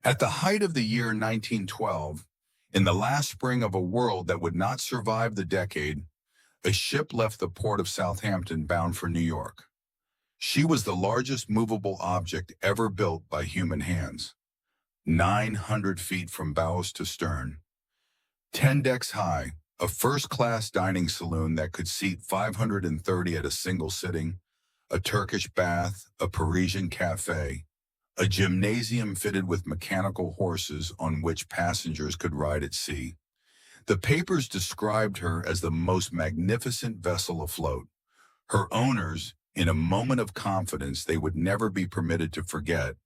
At the height of the year 1912, in the last spring of a world that would not survive the decade, a ship left the port of Southampton bound for New York. She was the largest movable object ever built by human hands, 900 feet from bows to stern. 10 decks high, a first-class dining saloon that could seat 530 at a single sitting, a Turkish bath, a Parisian cafe, a gymnasium fitted with mechanical horses on which passengers could ride at sea. The papers described her as the most magnificent vessel afloat. Her owners, in a moment of confidence they would never be permitted to forget,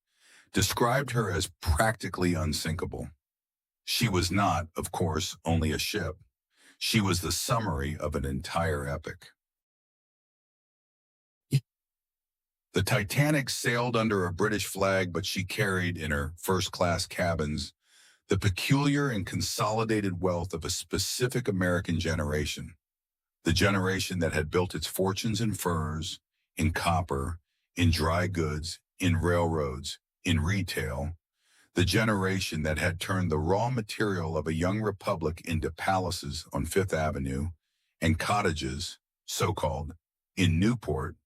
described her as practically unsinkable. She was not, of course, only a ship. She was the summary of an entire epic. The Titanic sailed under a British flag, but she carried in her first-class cabins the peculiar and consolidated wealth of a specific American generation, the generation that had built its fortunes in furs, in copper, in dry goods, in railroads, in retail, the generation that had turned the raw material of a young republic into palaces on Fifth Avenue and cottages, so-called, in Newport,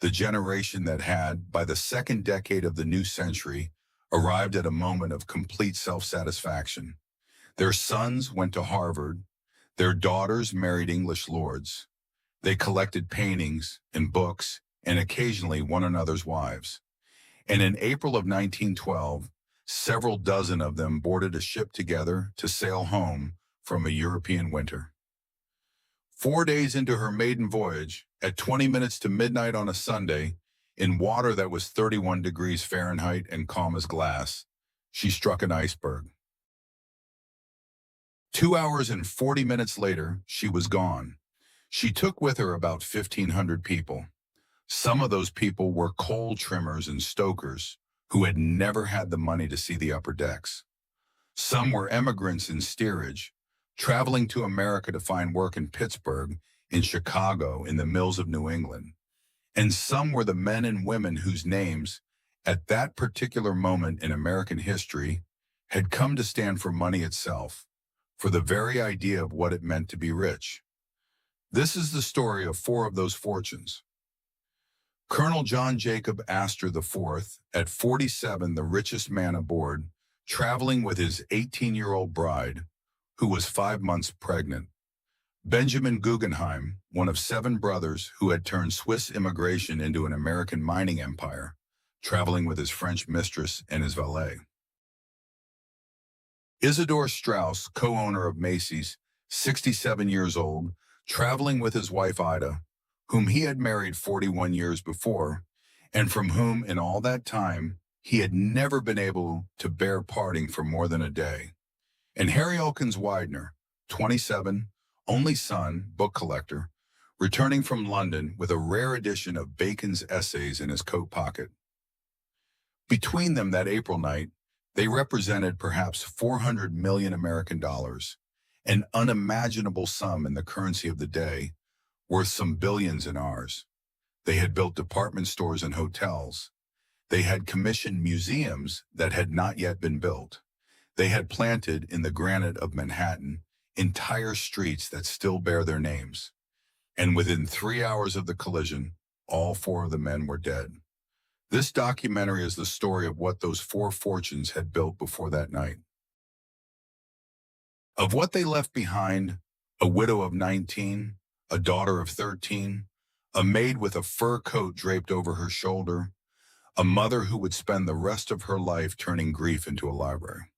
the generation that had, by the second decade of the new century, arrived at a moment of complete self-satisfaction. Their sons went to Harvard. Their daughters married English lords. They collected paintings and books and occasionally one another's wives. And in April of 1912, several dozen of them boarded a ship together to sail home from a European winter. 4 days into her maiden voyage, at 20 minutes to midnight on a Sunday, in water that was 31 degrees Fahrenheit and calm as glass, she struck an iceberg. 2 hours and 40 minutes later, she was gone. She took with her about 1,500 people. Some of those people were coal trimmers and stokers who had never had the money to see the upper decks. Some were emigrants in steerage, traveling to America to find work in Pittsburgh, in Chicago, in the mills of New England. And some were the men and women whose names, at that particular moment in American history, had come to stand for money itself, for the very idea of what it meant to be rich. This is the story of 4 of those fortunes. Colonel John Jacob Astor IV, at 47 the richest man aboard, traveling with his 18-year-old bride, who was 5 months pregnant. Benjamin Guggenheim, one of 7 brothers who had turned Swiss immigration into an American mining empire, traveling with his French mistress and his valet. Isidor Straus, co-owner of Macy's, 67 years old, traveling with his wife Ida, whom he had married 41 years before, and from whom in all that time he had never been able to bear parting for more than a day. And Harry Elkins Widener, 27, only son, book collector, returning from London with a rare edition of Bacon's essays in his coat pocket. Between them that April night, they represented perhaps 400 million American dollars, an unimaginable sum in the currency of the day, worth some billions in ours. They had built department stores and hotels. They had commissioned museums that had not yet been built. They had planted in the granite of Manhattan entire streets that still bear their names. And within 3 hours of the collision, all 4 of the men were dead. This documentary is the story of what those 4 fortunes had built before that night. Of what they left behind, a widow of 19, a daughter of 13, a maid with a fur coat draped over her shoulder, a mother who would spend the rest of her life turning grief into a library.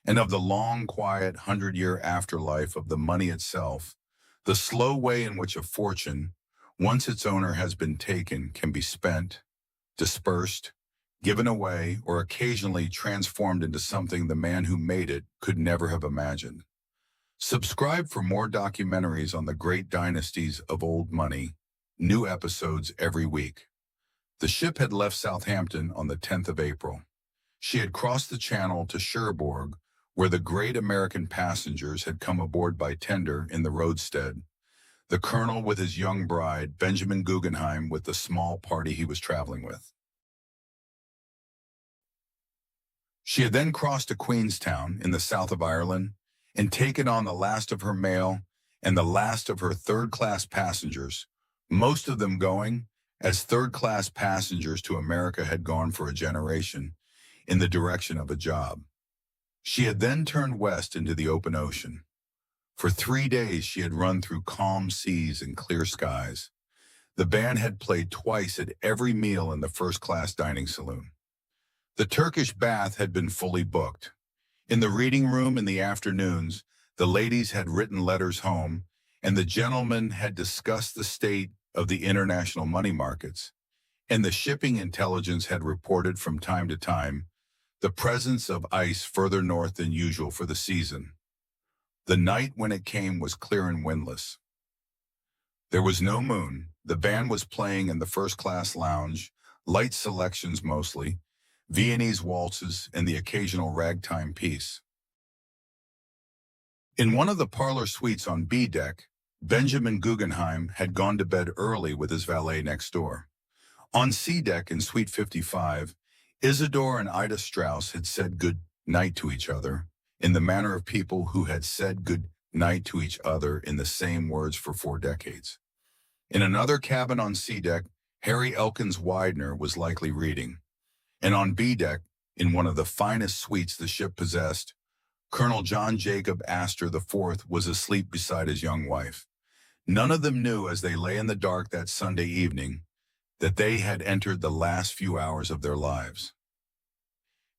And of the long, quiet, 100-year afterlife of the money itself, the slow way in which a fortune, once its owner has been taken, can be spent, dispersed, given away, or occasionally transformed into something the man who made it could never have imagined. Subscribe for more documentaries on the great dynasties of old money, new episodes every week. The ship had left Southampton on the 10th of April. She had crossed the channel to Cherbourg, where the great American passengers had come aboard by tender in the roadstead, the colonel with his young bride, Benjamin Guggenheim, with the small party he was traveling with. She had then crossed to Queenstown in the south of Ireland and taken on the last of her mail and the last of her third-class passengers, most of them going, as third-class passengers to America had gone for a generation, in the direction of a job. She had then turned west into the open ocean. For 3 days she had run through calm seas and clear skies. The band had played twice at every meal in the first-class dining saloon. The Turkish bath had been fully booked. In the reading room in the afternoons, the ladies had written letters home, and the gentlemen had discussed the state of the international money markets, and the shipping intelligence had reported from time to time the presence of ice further north than usual for the season. The night when it came was clear and windless. There was no moon. The band was playing in the first-class lounge, light selections mostly, Viennese waltzes, and the occasional ragtime piece. In one of the parlor suites on B deck, Benjamin Guggenheim had gone to bed early with his valet next door. On C deck in suite 55, Isidor and Ida Straus had said good night to each other, in the manner of people who had said good night to each other in the same words for 4 decades. In another cabin on C deck, Harry Elkins Widener was likely reading. And on B deck, in one of the finest suites the ship possessed, Colonel John Jacob Astor IV was asleep beside his young wife. None of them knew as they lay in the dark that Sunday evening that they had entered the last few hours of their lives.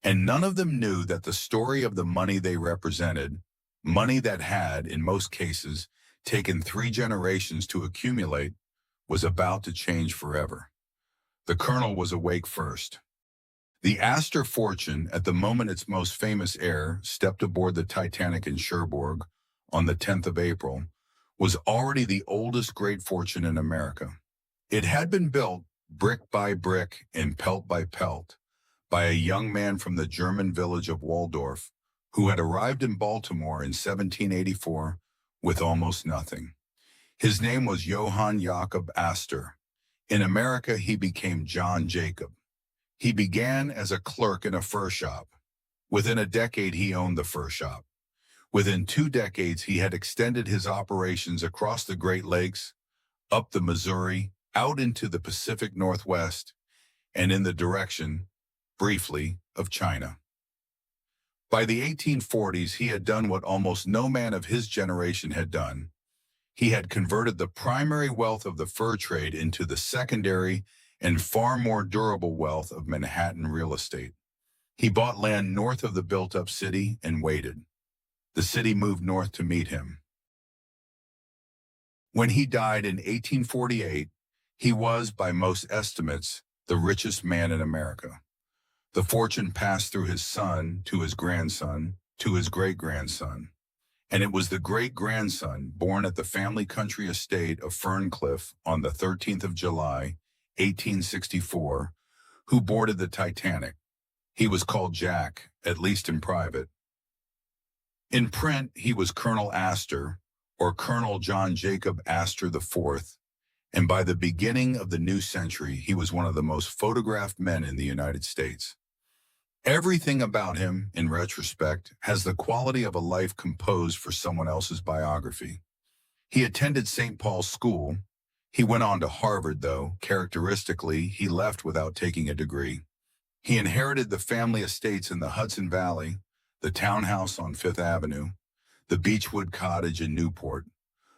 And none of them knew that the story of the money they represented, money that had, in most cases, taken 3 generations to accumulate, was about to change forever. The colonel was awake first. The Astor fortune, at the moment its most famous heir stepped aboard the Titanic in Cherbourg on the 10th of April, was already the oldest great fortune in America. It had been built brick by brick and pelt by pelt by a young man from the German village of Waldorf who had arrived in Baltimore in 1784 with almost nothing. His name was Johann Jacob Astor. In America, he became John Jacob. He began as a clerk in a fur shop. Within a decade, he owned the fur shop. Within 2 decades, he had extended his operations across the Great Lakes, up the Missouri, out into the Pacific Northwest, and in the direction, briefly, of China. By the 1840s, he had done what almost no man of his generation had done. He had converted the primary wealth of the fur trade into the secondary and far more durable wealth of Manhattan real estate. He bought land north of the built-up city and waited. The city moved north to meet him. When he died in 1848, he was, by most estimates, the richest man in America. The fortune passed through his son to his grandson to his great-grandson, and it was the great-grandson, born at the family country estate of Ferncliff on the 13th of July, 1864, who boarded the Titanic. He was called Jack, at least in private. In print, he was Colonel Astor, or Colonel John Jacob Astor IV, and by the beginning of the new century, he was one of the most photographed men in the United States. Everything about him, in retrospect, has the quality of a life composed for someone else's biography. He attended St. Paul's School. He went on to Harvard, though, characteristically, he left without taking a degree. He inherited the family estates in the Hudson Valley, the townhouse on Fifth Avenue, the Beechwood Cottage in Newport,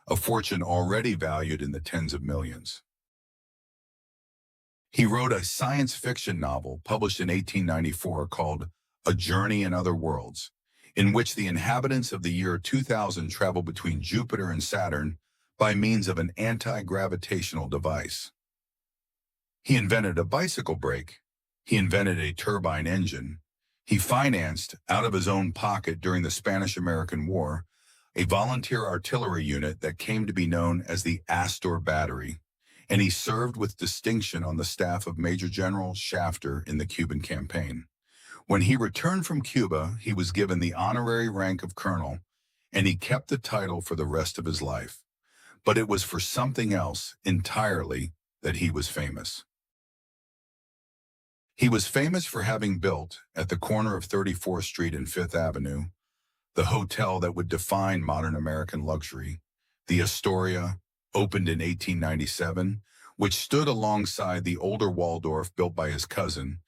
a fortune already valued in the tens of millions. He wrote a science fiction novel published in 1894 called A Journey in Other Worlds, in which the inhabitants of the year 2000 travel between Jupiter and Saturn by means of an anti-gravitational device. He invented a bicycle brake. He invented a turbine engine. He financed, out of his own pocket during the Spanish-American War, a volunteer artillery unit that came to be known as the Astor Battery, and he served with distinction on the staff of Major General Shafter in the Cuban campaign. When he returned from Cuba, he was given the honorary rank of colonel, and he kept the title for the rest of his life. But it was for something else entirely that he was famous. He was famous for having built, at the corner of 34th Street and Fifth Avenue, the hotel that would define modern American luxury, the Astoria, opened in 1897, which stood alongside the older Waldorf built by his cousin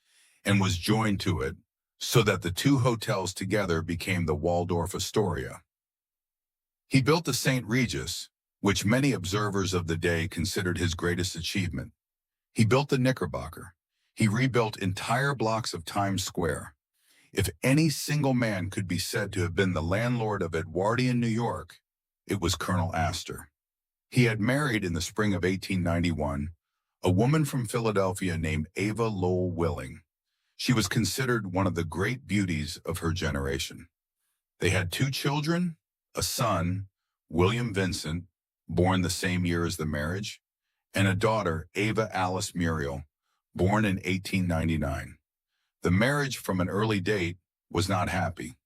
and was joined to it so that the two hotels together became the Waldorf Astoria. He built the St. Regis, which many observers of the day considered his greatest achievement. He built the Knickerbocker. He rebuilt entire blocks of Times Square. If any single man could be said to have been the landlord of Edwardian New York, it was Colonel Astor. He had married in the spring of 1891 a woman from Philadelphia named Ava Lowell Willing. She was considered one of the great beauties of her generation. They had two children, a son, William Vincent, born the same year as the marriage, and a daughter, Ava Alice Muriel, born in 1899. The marriage from an early date was not happy.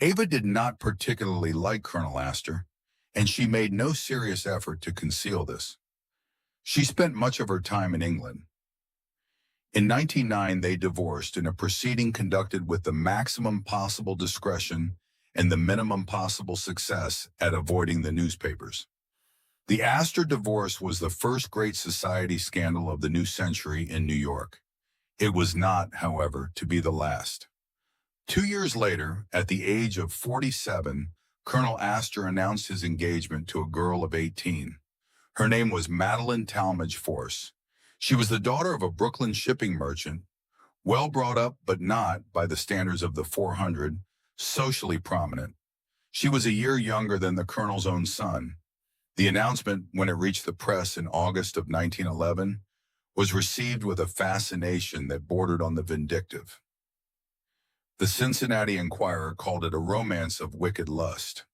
Ava did not particularly like Colonel Astor, and she made no serious effort to conceal this. She spent much of her time in England. In 1909, they divorced in a proceeding conducted with the maximum possible discretion and the minimum possible success at avoiding the newspapers. The Astor divorce was the first great society scandal of the new century in New York. It was not, however, to be the last. 2 years later, at the age of 47, Colonel Astor announced his engagement to a girl of 18. Her name was Madeline Talmadge Force. She was the daughter of a Brooklyn shipping merchant, well brought up but not, by the standards of the 400, socially prominent. She was a year younger than the colonel's own son. The announcement, when it reached the press in August of 1911, was received with a fascination that bordered on the vindictive. The Cincinnati Enquirer called it a romance of wicked lust.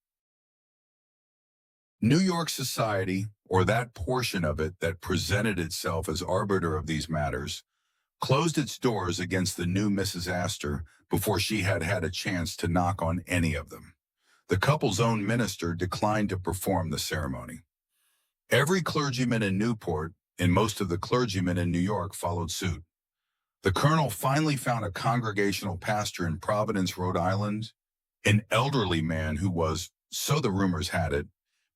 New York society, or that portion of it that presented itself as arbiter of these matters, closed its doors against the new Mrs. Astor before she had had a chance to knock on any of them. The couple's own minister declined to perform the ceremony. Every clergyman in Newport and most of the clergymen in New York followed suit. The colonel finally found a congregational pastor in Providence, Rhode Island, an elderly man who was, so the rumors had it,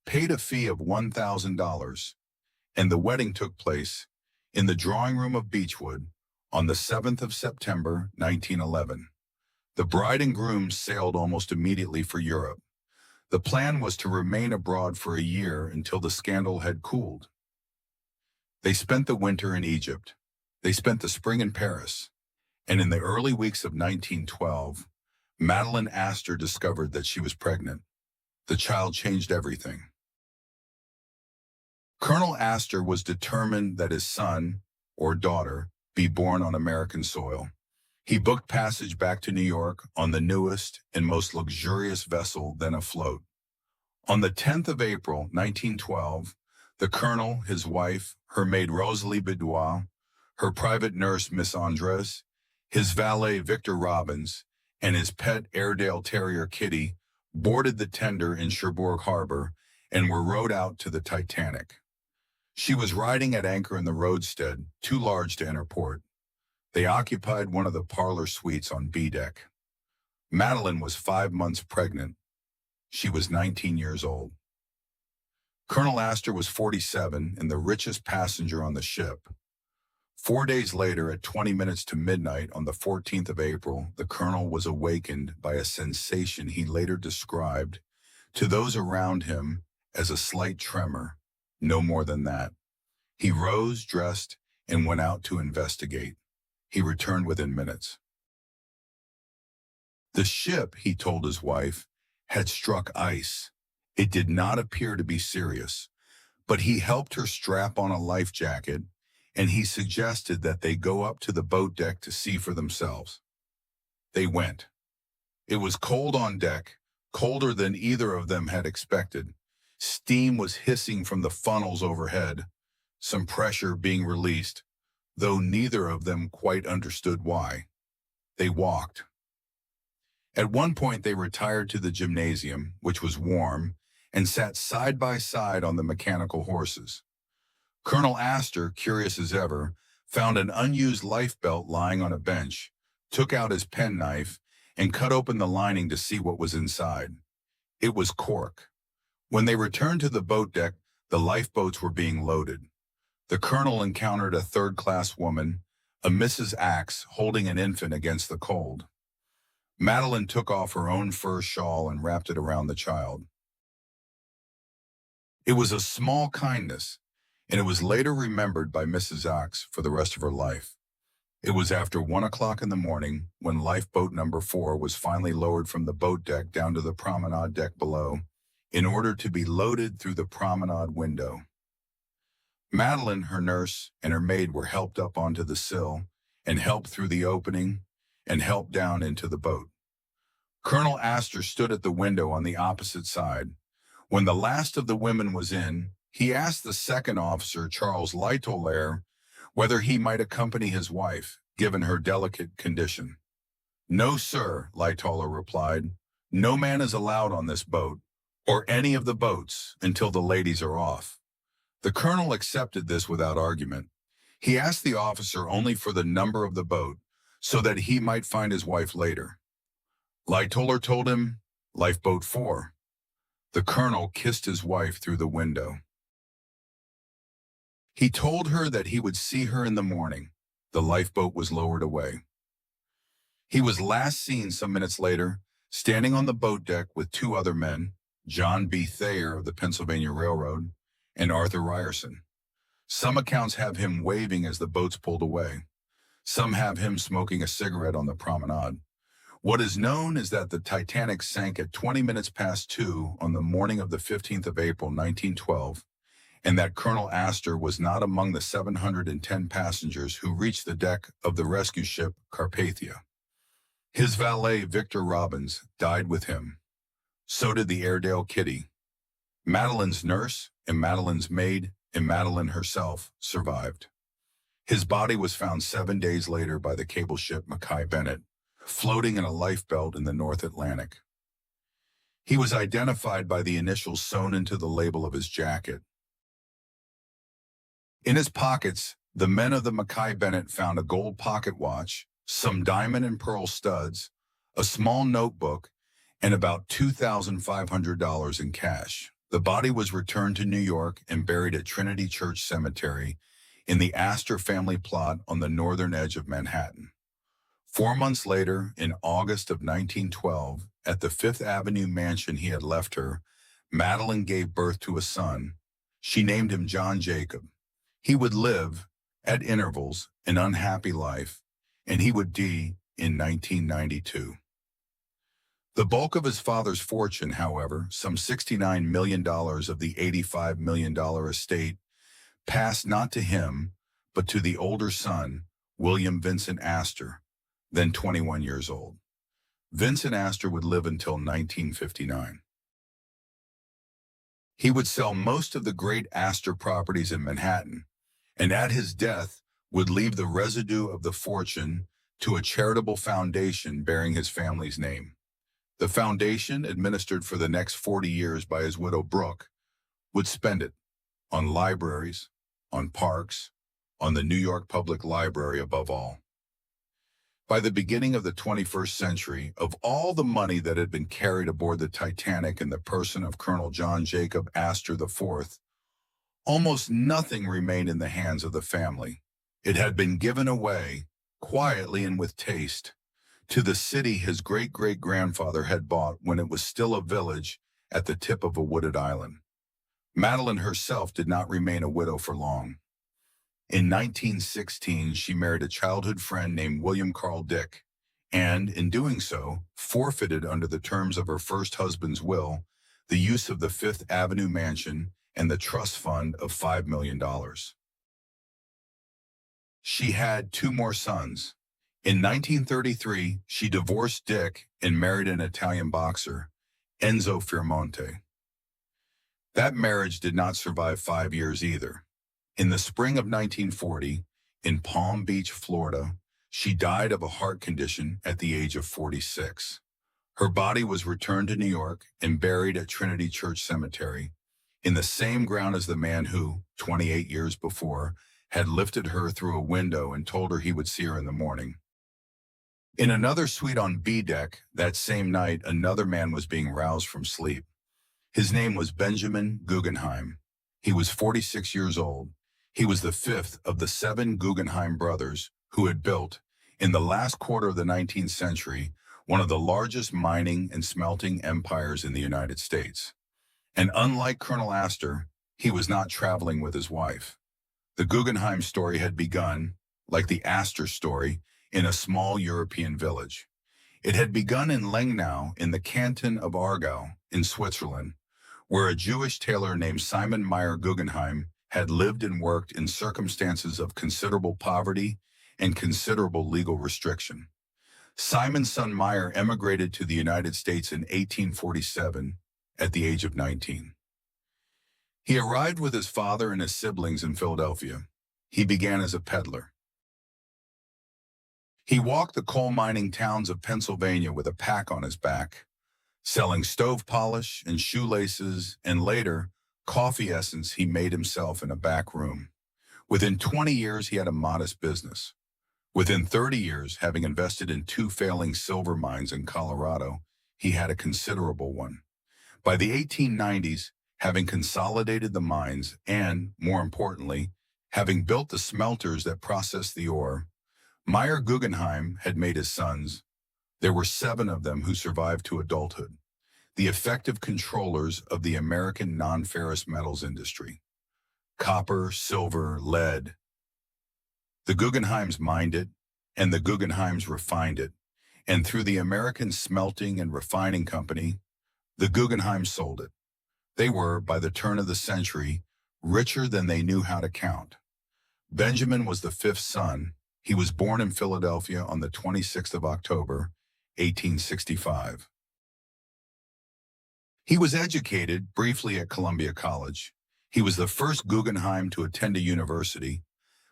paid a fee of $1,000, and the wedding took place in the drawing room of Beechwood on the 7th of September, 1911. The bride and groom sailed almost immediately for Europe. The plan was to remain abroad for a year until the scandal had cooled. They spent the winter in Egypt. They spent the spring in Paris. And in the early weeks of 1912, Madeline Astor discovered that she was pregnant. The child changed everything. Colonel Astor was determined that his son, or daughter, be born on American soil. He booked passage back to New York on the newest and most luxurious vessel then afloat. On the 10th of April, 1912, the colonel, his wife, her maid Rosalie Bedois, her private nurse Miss Andres, his valet Victor Robbins, and his pet Airedale Terrier Kitty boarded the tender in Cherbourg Harbor and were rowed out to the Titanic. She was riding at anchor in the roadstead, too large to enter port. They occupied one of the parlor suites on B deck. Madeline was 5 months pregnant. She was 19 years old. Colonel Astor was 47 and the richest passenger on the ship. 4 days later, at 20 minutes to midnight on the 14th of April, the colonel was awakened by a sensation he later described to those around him as a slight tremor, no more than that. He rose, dressed, and went out to investigate. He returned within minutes. The ship, he told his wife, had struck ice. It did not appear to be serious, but he helped her strap on a life jacket, and he suggested that they go up to the boat deck to see for themselves. They went. It was cold on deck, colder than either of them had expected. Steam was hissing from the funnels overhead, some pressure being released, though neither of them quite understood why. They walked. At one point they retired to the gymnasium, which was warm, and sat side by side on the mechanical horses. Colonel Astor, curious as ever, found an unused lifebelt lying on a bench, took out his penknife, and cut open the lining to see what was inside. It was cork. When they returned to the boat deck, the lifeboats were being loaded. The colonel encountered a third-class woman, a Mrs. Axe, holding an infant against the cold. Madeline took off her own fur shawl and wrapped it around the child. It was a small kindness, and it was later remembered by Mrs. Axe for the rest of her life. It was after 1 o'clock in the morning when lifeboat number 4 was finally lowered from the boat deck down to the promenade deck below in order to be loaded through the promenade window. Madeline, her nurse, and her maid were helped up onto the sill and helped through the opening and helped down into the boat. Colonel Astor stood at the window on the opposite side. When the last of the women was in, he asked the second officer, Charles Lightoller, whether he might accompany his wife, given her delicate condition. "No, sir," Lightoller replied. "No man is allowed on this boat, or any of the boats, until the ladies are off." The colonel accepted this without argument. He asked the officer only for the number of the boat, so that he might find his wife later. Lightoller told him, "Lifeboat 4." The colonel kissed his wife through the window. He told her that he would see her in the morning. The lifeboat was lowered away. He was last seen some minutes later, standing on the boat deck with 2 other men, John B. Thayer of the Pennsylvania Railroad and Arthur Ryerson. Some accounts have him waving as the boats pulled away. Some have him smoking a cigarette on the promenade. What is known is that the Titanic sank at 20 minutes past 2 on the morning of the 15th of April, 1912, and that Colonel Astor was not among the 710 passengers who reached the deck of the rescue ship Carpathia. His valet, Victor Robbins, died with him. So did the Airedale Kitty. Madeline's nurse and Madeline's maid and Madeline herself survived. His body was found 7 days later by the cable ship Mackay Bennett, floating in a lifebelt in the North Atlantic. He was identified by the initials sewn into the label of his jacket. In his pockets, the men of the Mackay Bennett found a gold pocket watch, some diamond and pearl studs, a small notebook, and about $2,500 in cash. The body was returned to New York and buried at Trinity Church Cemetery in the Astor family plot on the northern edge of Manhattan. 4 months later, in August of 1912, at the Fifth Avenue mansion he had left her, Madeline gave birth to a son. She named him John Jacob. He would live, at intervals, an unhappy life, and he would die in 1992. The bulk of his father's fortune, however, some $69 million of the $85 million estate, passed not to him, but to the older son, William Vincent Astor, then 21 years old. Vincent Astor would live until 1959. He would sell most of the great Astor properties in Manhattan, and at his death would leave the residue of the fortune to a charitable foundation bearing his family's name. The foundation, administered for the next 40 years by his widow Brooke, would spend it on libraries, on parks, on the New York Public Library above all. By the beginning of the 21st century, of all the money that had been carried aboard the Titanic in the person of Colonel John Jacob Astor IV, almost nothing remained in the hands of the family. It had been given away, quietly and with taste, to the city his great-great-grandfather had bought when it was still a village at the tip of a wooded island. Madeline herself did not remain a widow for long. In 1916, she married a childhood friend named William Carl Dick, and, in doing so, forfeited under the terms of her first husband's will the use of the Fifth Avenue mansion and the trust fund of $5 million. She had 2 more sons. In 1933, she divorced Dick and married an Italian boxer, Enzo Firmonte. That marriage did not survive 5 years either. In the spring of 1940, in Palm Beach, Florida, she died of a heart condition at the age of 46. Her body was returned to New York and buried at Trinity Church Cemetery, in the same ground as the man who, 28 years before, had lifted her through a window and told her he would see her in the morning. In another suite on B deck, that same night, another man was being roused from sleep. His name was Benjamin Guggenheim. He was 46 years old. He was the fifth of the 7 Guggenheim brothers who had built, in the last quarter of the 19th century, one of the largest mining and smelting empires in the United States. And unlike Colonel Astor, he was not traveling with his wife. The Guggenheim story had begun, like the Astor story, in a small European village. It had begun in Lengnau in the canton of Aargau in Switzerland, where a Jewish tailor named Simon Meyer Guggenheim had lived and worked in circumstances of considerable poverty and considerable legal restriction. Simon's son Meyer emigrated to the United States in 1847 at the age of 19. He arrived with his father and his siblings in Philadelphia. He began as a peddler. He walked the coal mining towns of Pennsylvania with a pack on his back, selling stove polish and shoelaces and later coffee essence he made himself in a back room. Within 20 years, he had a modest business. Within 30 years, having invested in 2 failing silver mines in Colorado, he had a considerable one. By the 1890s, having consolidated the mines and, more importantly, having built the smelters that processed the ore, Meyer Guggenheim had made his sons. There were 7 of them who survived to adulthood, the effective controllers of the American non-ferrous metals industry. Copper, silver, lead. The Guggenheims mined it, and the Guggenheims refined it, and through the American Smelting and Refining Company, the Guggenheims sold it. They were, by the turn of the century, richer than they knew how to count. Benjamin was the 5th son. He was born in Philadelphia on the 26th of October, 1865. He was educated briefly at Columbia College. He was the first Guggenheim to attend a university,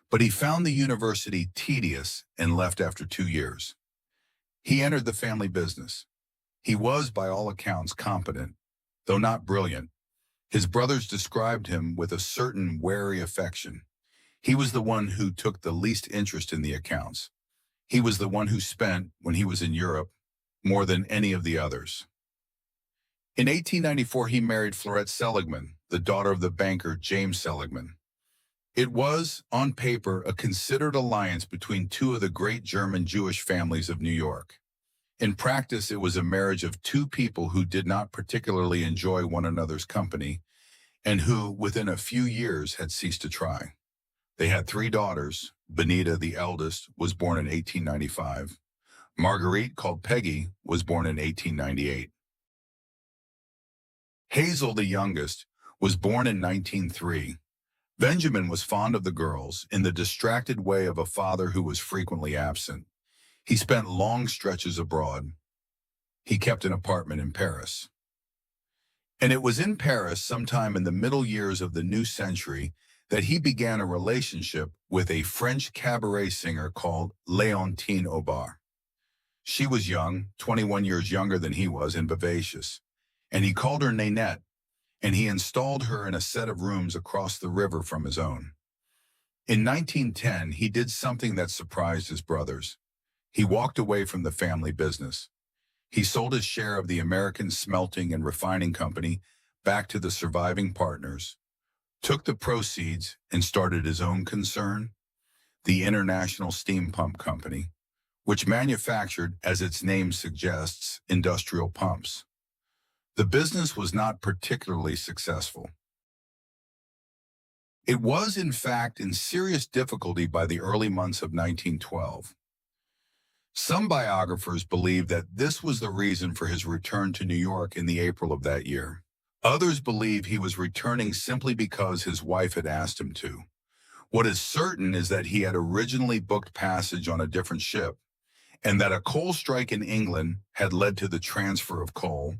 but he found the university tedious and left after 2 years. He entered the family business. He was, by all accounts, competent, though not brilliant. His brothers described him with a certain wary affection. He was the one who took the least interest in the accounts. He was the one who spent, when he was in Europe, more than any of the others. In 1894, he married Florette Seligman, the daughter of the banker James Seligman. It was, on paper, a considered alliance between 2 of the great German Jewish families of New York. In practice, it was a marriage of 2 people who did not particularly enjoy one another's company and who, within a few years, had ceased to try. They had 3 daughters. Benita, the eldest, was born in 1895. Marguerite, called Peggy, was born in 1898. Hazel, the youngest, was born in 1903. Benjamin was fond of the girls in the distracted way of a father who was frequently absent. He spent long stretches abroad. He kept an apartment in Paris. And it was in Paris, sometime in the middle years of the new century, that he began a relationship with a French cabaret singer called Léontine Aubert. She was young, 21 years younger than he was, and vivacious, and he called her Nanette, and he installed her in a set of rooms across the river from his own. In 1910, he did something that surprised his brothers. He walked away from the family business. He sold his share of the American Smelting and Refining Company back to the surviving partners, took the proceeds and started his own concern, the International Steam Pump Company, which manufactured, as its name suggests, industrial pumps. The business was not particularly successful. It was, in fact, in serious difficulty by the early months of 1912. Some biographers believe that this was the reason for his return to New York in the April of that year. Others believe he was returning simply because his wife had asked him to. What is certain is that he had originally booked passage on a different ship, and that a coal strike in England had led to the transfer of coal,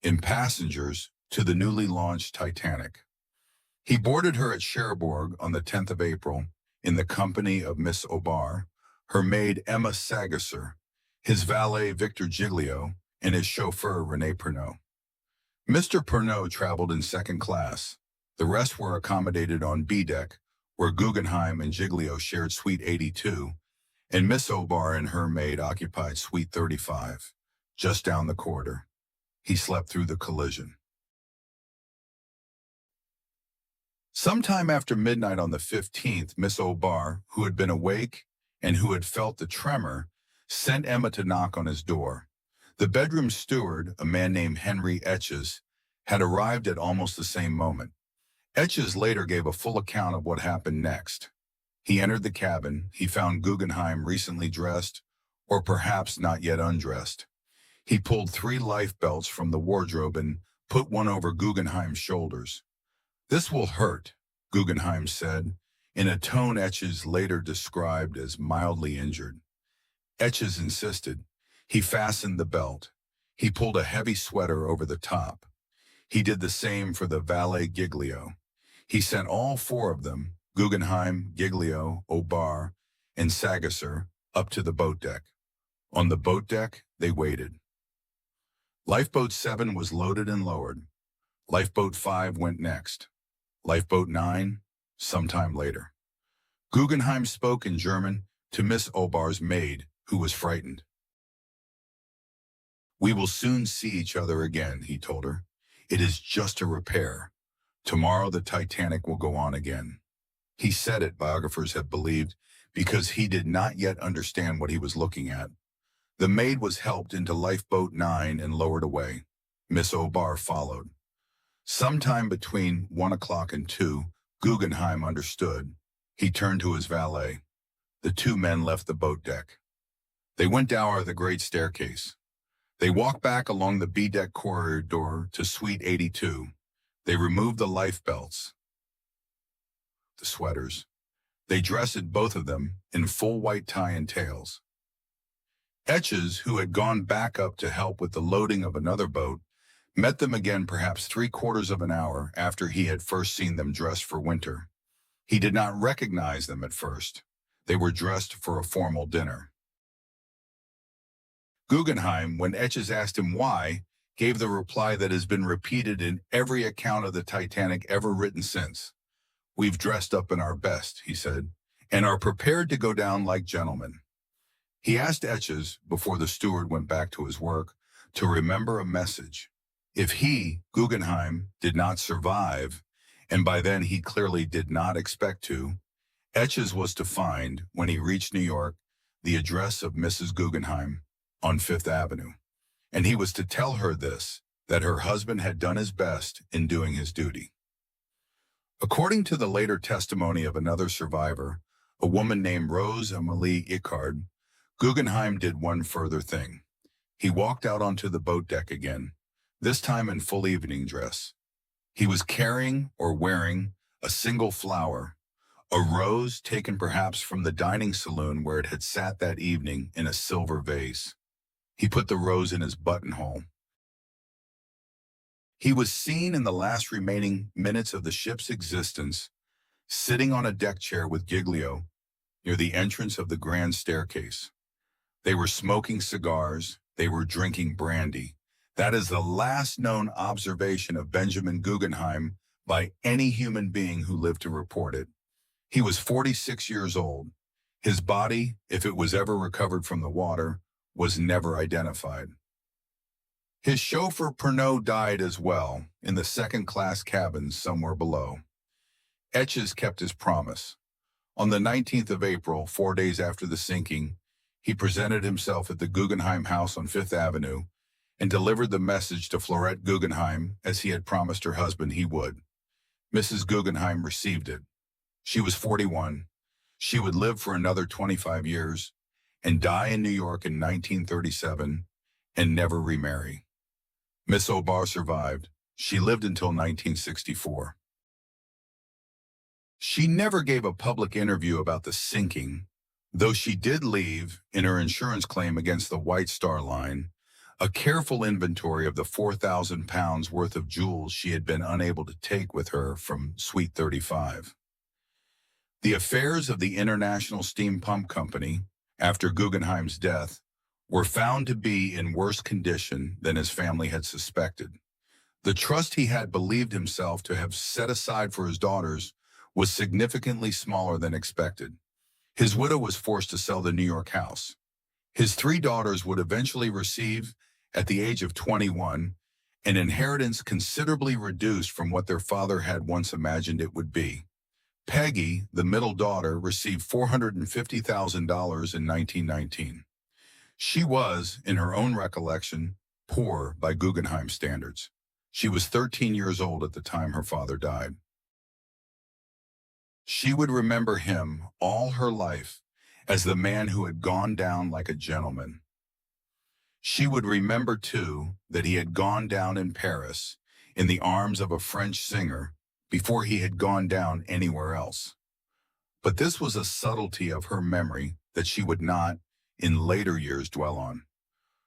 in passengers, to the newly launched Titanic. He boarded her at Cherbourg on the 10th of April in the company of Miss Aubert, her maid Emma Sagasser, his valet Victor Giglio, and his chauffeur René Pernot. Mr. Pernot traveled in second class. The rest were accommodated on B deck, where Guggenheim and Giglio shared Suite 82, and Miss Obar and her maid occupied Suite 35, just down the corridor. He slept through the collision. Sometime after midnight on the 15th, Miss Obar, who had been awake and who had felt the tremor, sent Emma to knock on his door. The bedroom steward, a man named Henry Etches, had arrived at almost the same moment. Etches later gave a full account of what happened next. He entered the cabin. He found Guggenheim recently dressed, or perhaps not yet undressed. He pulled 3 life belts from the wardrobe and put one over Guggenheim's shoulders. "This will hurt," Guggenheim said, in a tone Etches later described as mildly injured. Etches insisted. He fastened the belt. He pulled a heavy sweater over the top. He did the same for the valet Giglio. He sent all 4 of them, Guggenheim, Giglio, Obar, and Sagasser, up to the boat deck. On the boat deck, they waited. Lifeboat 7 was loaded and lowered. Lifeboat 5 went next. Lifeboat 9, sometime later. Guggenheim spoke in German to Miss Obar's maid, who was frightened. "We will soon see each other again," he told her. "It is just a repair. Tomorrow the Titanic will go on again." He said it, biographers have believed, because he did not yet understand what he was looking at. The maid was helped into Lifeboat 9 and lowered away. Miss Obar followed. Sometime between 1 o'clock and 2, Guggenheim understood. He turned to his valet. The 2 men left the boat deck. They went down the great staircase. They walked back along the B-deck corridor to Suite 82. They removed the life belts, the sweaters. They dressed both of them in full white tie and tails. Etches, who had gone back up to help with the loading of another boat, met them again perhaps 3/4 of an hour after he had first seen them dressed for winter. He did not recognize them at first. They were dressed for a formal dinner. Guggenheim, when Etches asked him why, gave the reply that has been repeated in every account of the Titanic ever written since. "We've dressed up in our best," he said, "and are prepared to go down like gentlemen." He asked Etches, before the steward went back to his work, to remember a message. If he, Guggenheim, did not survive, and by then he clearly did not expect to, Etches was to find, when he reached New York, the address of Mrs. Guggenheim on 5th Avenue. And he was to tell her this, that her husband had done his best in doing his duty. According to the later testimony of another survivor, a woman named Rose Amelie Icard, Guggenheim did one further thing. He walked out onto the boat deck again, this time in full evening dress. He was carrying or wearing a single flower, a rose taken perhaps from the dining saloon where it had sat that evening in a silver vase. He put the rose in his buttonhole. He was seen in the last remaining minutes of the ship's existence, sitting on a deck chair with Giglio near the entrance of the grand staircase. They were smoking cigars. They were drinking brandy. That is the last known observation of Benjamin Guggenheim by any human being who lived to report it. He was 46 years old. His body, if it was ever recovered from the water, was never identified. His chauffeur Pernod died as well in the second-class cabins somewhere below. Etches kept his promise. On the 19th of April, 4 days after the sinking, he presented himself at the Guggenheim house on 5th Avenue and delivered the message to Florette Guggenheim as he had promised her husband he would. Mrs. Guggenheim received it. She was 41. She would live for another 25 years and die in New York in 1937 and never remarry. Miss Obar survived. She lived until 1964. She never gave a public interview about the sinking, though she did leave, in her insurance claim against the White Star Line, a careful inventory of the 4,000 pounds worth of jewels she had been unable to take with her from Suite 35. The affairs of the International Steam Pump Company, after Guggenheim's death, were found to be in worse condition than his family had suspected. The trust he had believed himself to have set aside for his daughters was significantly smaller than expected. His widow was forced to sell the New York house. His three daughters would eventually receive, at the age of 21, an inheritance considerably reduced from what their father had once imagined it would be. Peggy, the middle daughter, received $450,000 in 1919. She was, in her own recollection, poor by Guggenheim standards. She was 13 years old at the time her father died. She would remember him all her life as the man who had gone down like a gentleman. She would remember, too, that he had gone down in Paris in the arms of a French singer before he had gone down anywhere else. But this was a subtlety of her memory that she would not, in later years, dwell on.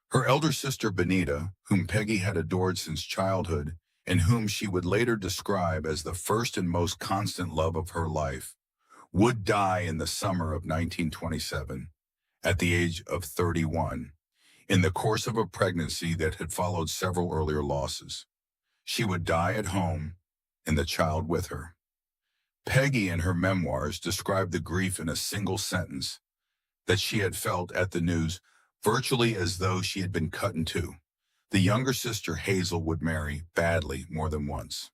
Her elder sister Benita, whom Peggy had adored since childhood, and whom she would later describe as the first and most constant love of her life, would die in the summer of 1927, at the age of 31, in the course of a pregnancy that had followed several earlier losses. She would die at home, and the child with her. Peggy, in her memoirs, described the grief in a single sentence, that she had felt at the news virtually as though she had been cut in two. The younger sister, Hazel, would marry badly more than once.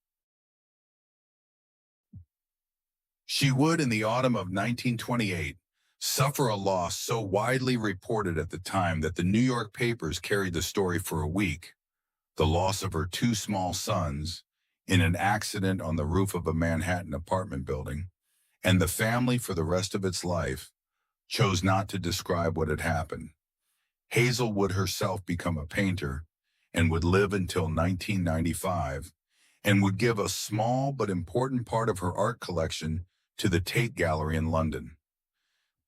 She would, in the autumn of 1928, suffer a loss so widely reported at the time that the New York papers carried the story for a week, the loss of her two small sons in an accident on the roof of a Manhattan apartment building, and the family, for the rest of its life, chose not to describe what had happened. Hazel would herself become a painter and would live until 1995, and would give a small but important part of her art collection to the Tate Gallery in London.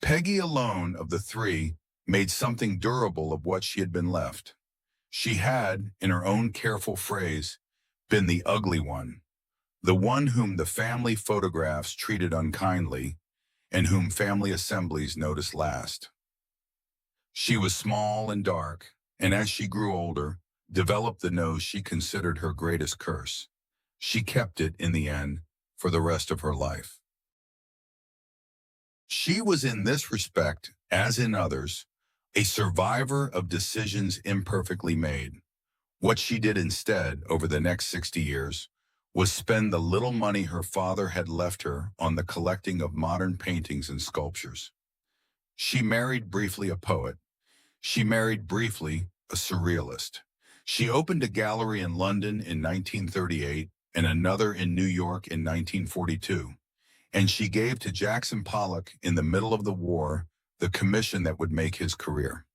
Peggy alone of the three made something durable of what she had been left. She had, in her own careful phrase, been the ugly one, the one whom the family photographs treated unkindly, and whom family assemblies noticed last. She was small and dark, and as she grew older, developed the nose she considered her greatest curse. She kept it, in the end, for the rest of her life. She was in this respect, as in others, a survivor of decisions imperfectly made. What she did instead, over the next 60 years, was spend the little money her father had left her on the collecting of modern paintings and sculptures. She married briefly a poet. She married briefly a surrealist. She opened a gallery in London in 1938 and another in New York in 1942. And she gave to Jackson Pollock, in the middle of the war, the commission that would make his career.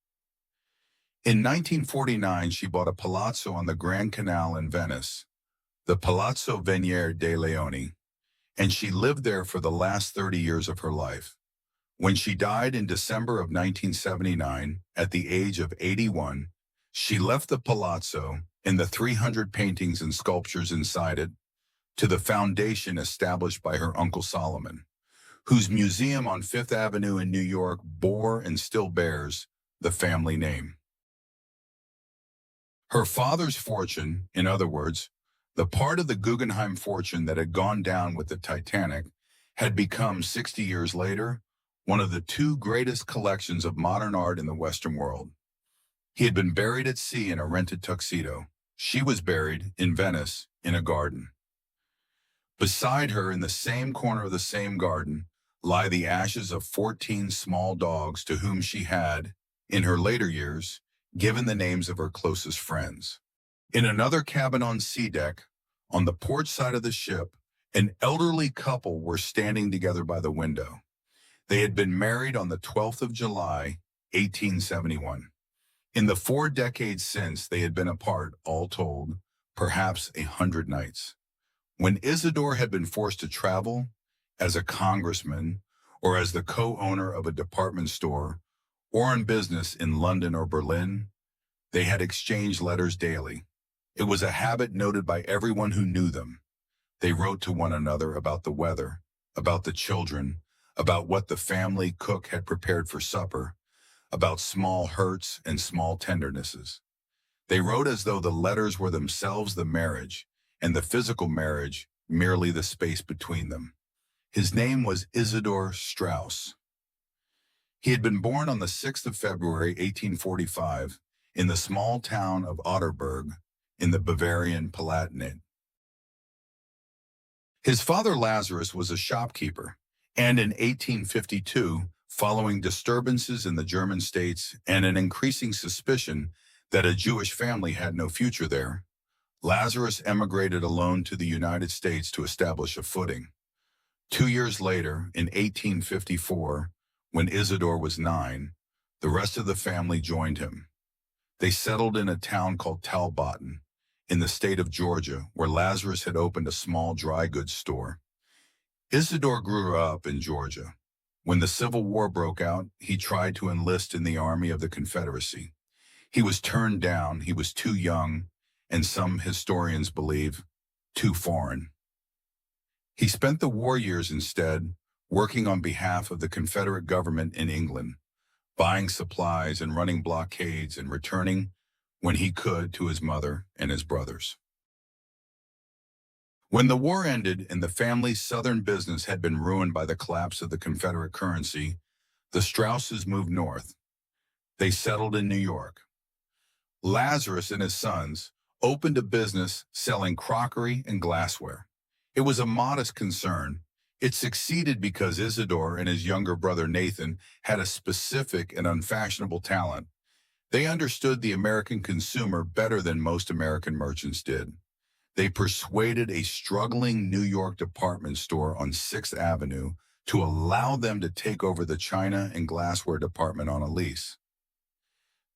In 1949, she bought a palazzo on the Grand Canal in Venice, the Palazzo Venier dei Leoni, and she lived there for the last 30 years of her life. When she died in December of 1979, at the age of 81, she left the palazzo and the 300 paintings and sculptures inside it to the foundation established by her Uncle Solomon, whose museum on Fifth Avenue in New York bore and still bears the family name. Her father's fortune, in other words, the part of the Guggenheim fortune that had gone down with the Titanic, had become, 60 years later, one of the two greatest collections of modern art in the Western world. He had been buried at sea in a rented tuxedo. She was buried, in Venice, in a garden. Beside her, in the same corner of the same garden, lie the ashes of 14 small dogs to whom she had, in her later years, given the names of her closest friends. In another cabin on sea deck, on the port side of the ship, an elderly couple were standing together by the window. They had been married on the 12th of July, 1871. In the 4 decades since, they had been apart, all told, perhaps 100 nights. When Isidor had been forced to travel, as a congressman, or as the co-owner of a department store, or on business in London or Berlin, they had exchanged letters daily. It was a habit noted by everyone who knew them. They wrote to one another about the weather, about the children, about what the family cook had prepared for supper, about small hurts and small tendernesses. They wrote as though the letters were themselves the marriage, and the physical marriage merely the space between them. His name was Isidor Straus. He had been born on the 6th of February, 1845, in the small town of Otterberg in the Bavarian Palatinate. His father Lazarus was a shopkeeper, and in 1852, following disturbances in the German states and an increasing suspicion that a Jewish family had no future there, Lazarus emigrated alone to the United States to establish a footing. 2 years later, in 1854, when Isidore was 9, the rest of the family joined him. They settled in a town called Talbotton, in the state of Georgia, where Lazarus had opened a small dry goods store. Isidore grew up in Georgia. When the Civil War broke out, he tried to enlist in the Army of the Confederacy. He was turned down. He was too young, and some historians believe, too foreign. He spent the war years instead working on behalf of the Confederate government in England, buying supplies and running blockades and returning when he could to his mother and his brothers. When the war ended and the family's southern business had been ruined by the collapse of the Confederate currency, the Strauses moved north. They settled in New York. Lazarus and his sons opened a business selling crockery and glassware. It was a modest concern. It succeeded because Isidore and his younger brother Nathan had a specific and unfashionable talent. They understood the American consumer better than most American merchants did. They persuaded a struggling New York department store on 6th Avenue to allow them to take over the china and glassware department on a lease.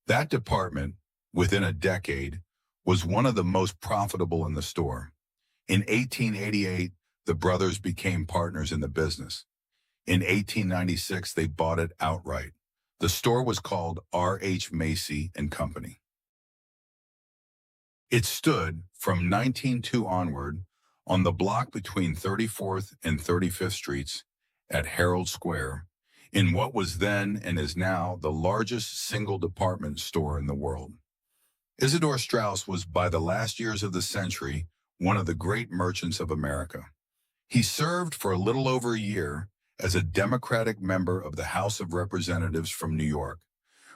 That department, within a decade, was one of the most profitable in the store. In 1888, the brothers became partners in the business. In 1896, they bought it outright. The store was called R.H. Macy and Company. It stood, from 1902 onward, on the block between 34th and 35th Streets at Herald Square, in what was then and is now the largest single department store in the world. Isidor Straus was, by the last years of the century, one of the great merchants of America. He served for a little over a year as a Democratic member of the House of Representatives from New York,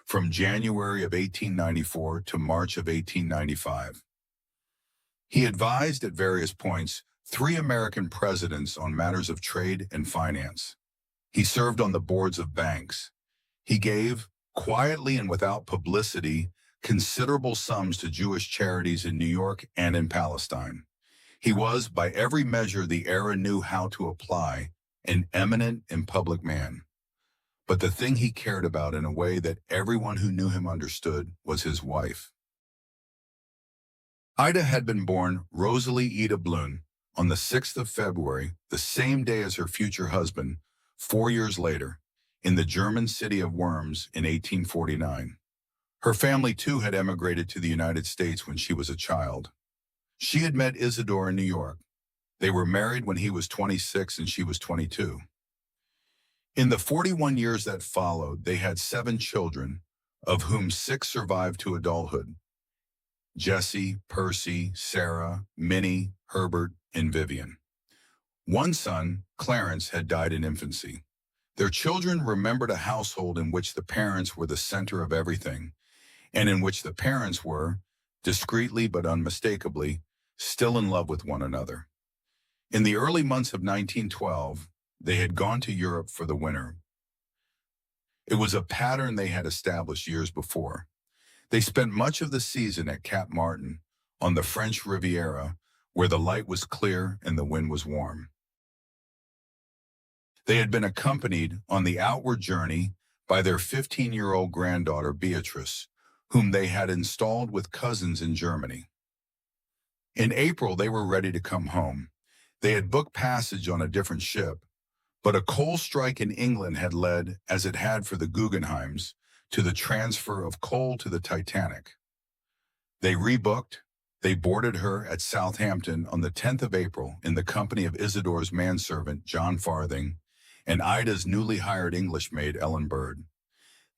from January of 1894 to March of 1895. He advised at various points 3 American presidents on matters of trade and finance. He served on the boards of banks. He gave, quietly and without publicity, considerable sums to Jewish charities in New York and in Palestine. He was, by every measure the era knew how to apply, an eminent and public man. But the thing he cared about in a way that everyone who knew him understood was his wife. Ida had been born Rosalie Ida Blum on the 6th of February, the same day as her future husband, 4 years later, in the German city of Worms in 1849. Her family, too, had emigrated to the United States when she was a child. She had met Isidore in New York. They were married when he was 26 and she was 22. In the 41 years that followed, they had 7 children, of whom 6 survived to adulthood: Jesse, Percy, Sarah, Minnie, Herbert, and Vivian. One son, Clarence, had died in infancy. Their children remembered a household in which the parents were the center of everything, and in which the parents were, discreetly but unmistakably, still in love with one another. In the early months of 1912, they had gone to Europe for the winter. It was a pattern they had established years before. They spent much of the season at Cap Martin, on the French Riviera, where the light was clear and the wind was warm. They had been accompanied on the outward journey by their 15-year-old granddaughter Beatrice, whom they had installed with cousins in Germany. In April, they were ready to come home. They had booked passage on a different ship, but a coal strike in England had led, as it had for the Guggenheims, to the transfer of coal to the Titanic. They rebooked. They boarded her at Southampton on the 10th of April in the company of Isidore's manservant, John Farthing, and Ida's newly hired English maid, Ellen Bird.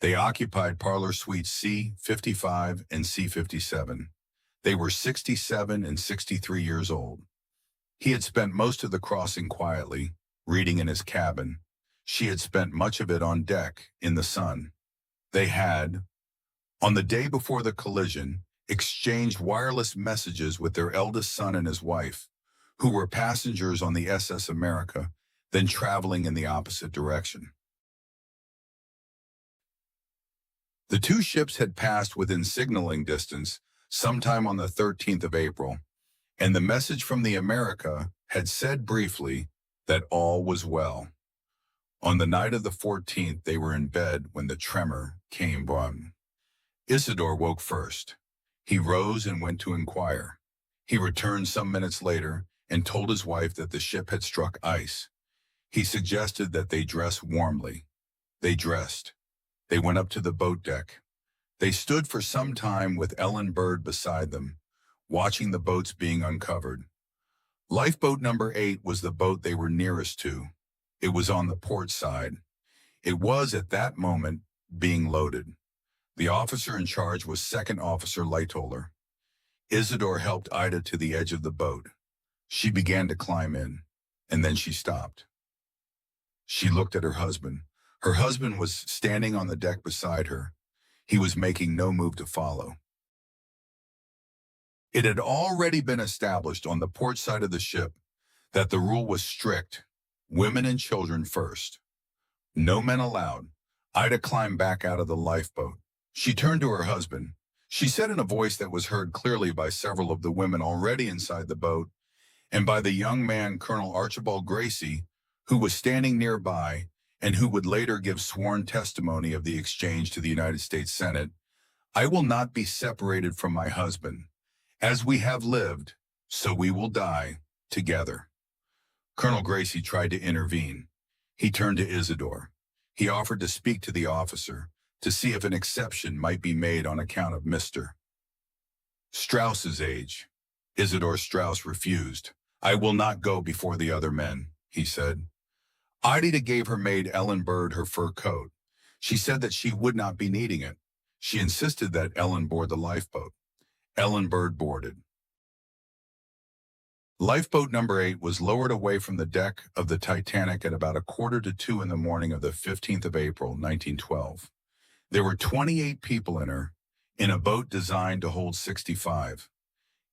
They occupied parlor suites C-55 and C-57. They were 67 and 63 years old. He had spent most of the crossing quietly, reading in his cabin. She had spent much of it on deck, in the sun. They had, on the day before the collision, exchanged wireless messages with their eldest son and his wife, who were passengers on the SS America, then traveling in the opposite direction. The two ships had passed within signaling distance sometime on the 13th of April, and the message from the America had said briefly that all was well. On the night of the 14th, they were in bed when the tremor came on. Isidor woke first. He rose and went to inquire. He returned some minutes later and told his wife that the ship had struck ice. He suggested that they dress warmly. They dressed. They went up to the boat deck. They stood for some time with Ellen Bird beside them, watching the boats being uncovered. Lifeboat number 8 was the boat they were nearest to. It was on the port side. It was, at that moment, being loaded. The officer in charge was Second Officer Lightoller. Isidor helped Ida to the edge of the boat. She began to climb in, and then she stopped. She looked at her husband. Her husband was standing on the deck beside her. He was making no move to follow. It had already been established on the port side of the ship that the rule was strict: women and children first. No men allowed. Ida climbed back out of the lifeboat. She turned to her husband. She said in a voice that was heard clearly by several of the women already inside the boat and by the young man, Colonel Archibald Gracie, who was standing nearby and who would later give sworn testimony of the exchange to the United States Senate, "I will not be separated from my husband. As we have lived, so we will die together." Colonel Gracie tried to intervene. He turned to Isidor. He offered to speak to the officer to see if an exception might be made on account of Mr. Straus's age. Isidor Straus refused. "I will not go before the other men," he said. Ida gave her maid Ellen Bird her fur coat. She said that she would not be needing it. She insisted that Ellen board the lifeboat. Ellen Bird boarded. Lifeboat number 8 was lowered away from the deck of the Titanic at about 1:45 in the morning of the 15th of April, 1912. There were 28 people in her, in a boat designed to hold 65.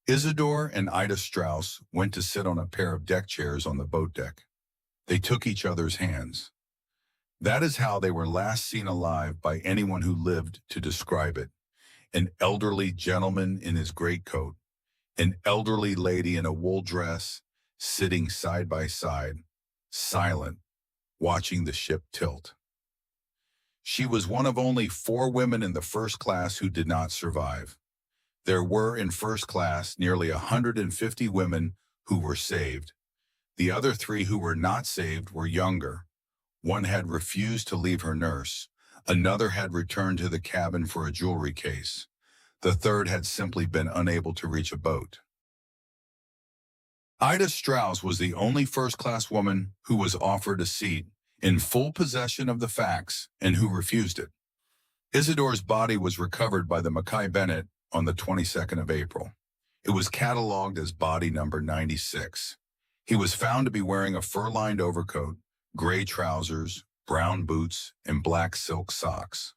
Isidor and Ida Straus went to sit on a pair of deck chairs on the boat deck. They took each other's hands. That is how they were last seen alive by anyone who lived to describe it. An elderly gentleman in his greatcoat, an elderly lady in a wool dress, sitting side by side, silent, watching the ship tilt. She was one of only 4 women in the first class who did not survive. There were in first class nearly 150 women who were saved. The other 3 who were not saved were younger. One had refused to leave her nurse. Another had returned to the cabin for a jewelry case. The third had simply been unable to reach a boat. Ida Straus was the only first-class woman who was offered a seat, in full possession of the facts, and who refused it. Isidor's body was recovered by the Mackay Bennett on the 22nd of April. It was catalogued as body number 96. He was found to be wearing a fur-lined overcoat, gray trousers, brown boots, and black silk socks.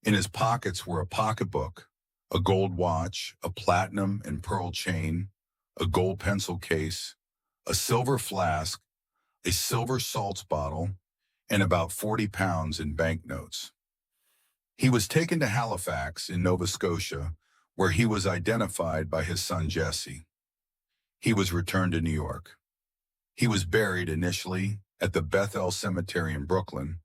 In his pockets were a pocketbook, a gold watch, a platinum and pearl chain, a gold pencil case, a silver flask, a silver salts bottle, and about 40 pounds in banknotes. He was taken to Halifax in Nova Scotia, where he was identified by his son Jesse. He was returned to New York. He was buried initially at the Bethel Cemetery in Brooklyn,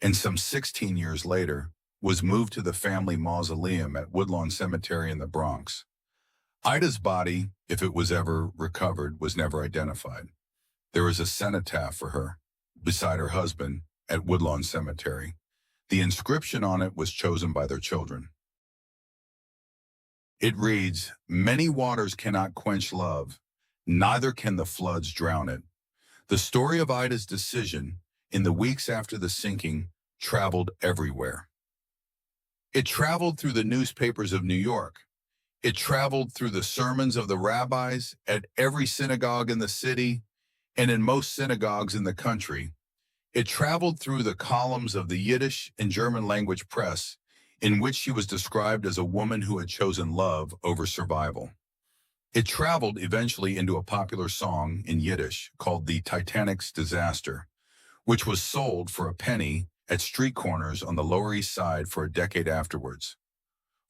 and some 16 years later was moved to the family mausoleum at Woodlawn Cemetery in the Bronx. Ida's body, if it was ever recovered, was never identified. There is a cenotaph for her, beside her husband, at Woodlawn Cemetery. The inscription on it was chosen by their children. It reads, "Many waters cannot quench love, neither can the floods drown it." The story of Ida's decision, in the weeks after the sinking, traveled everywhere. It traveled through the newspapers of New York. It traveled through the sermons of the rabbis at every synagogue in the city. and in most synagogues in the country. It traveled through the columns of the Yiddish and German language press, in which she was described as a woman who had chosen love over survival. It traveled eventually into a popular song in Yiddish called The Titanic's Disaster, which was sold for a penny at street corners on the Lower East Side for a decade afterwards.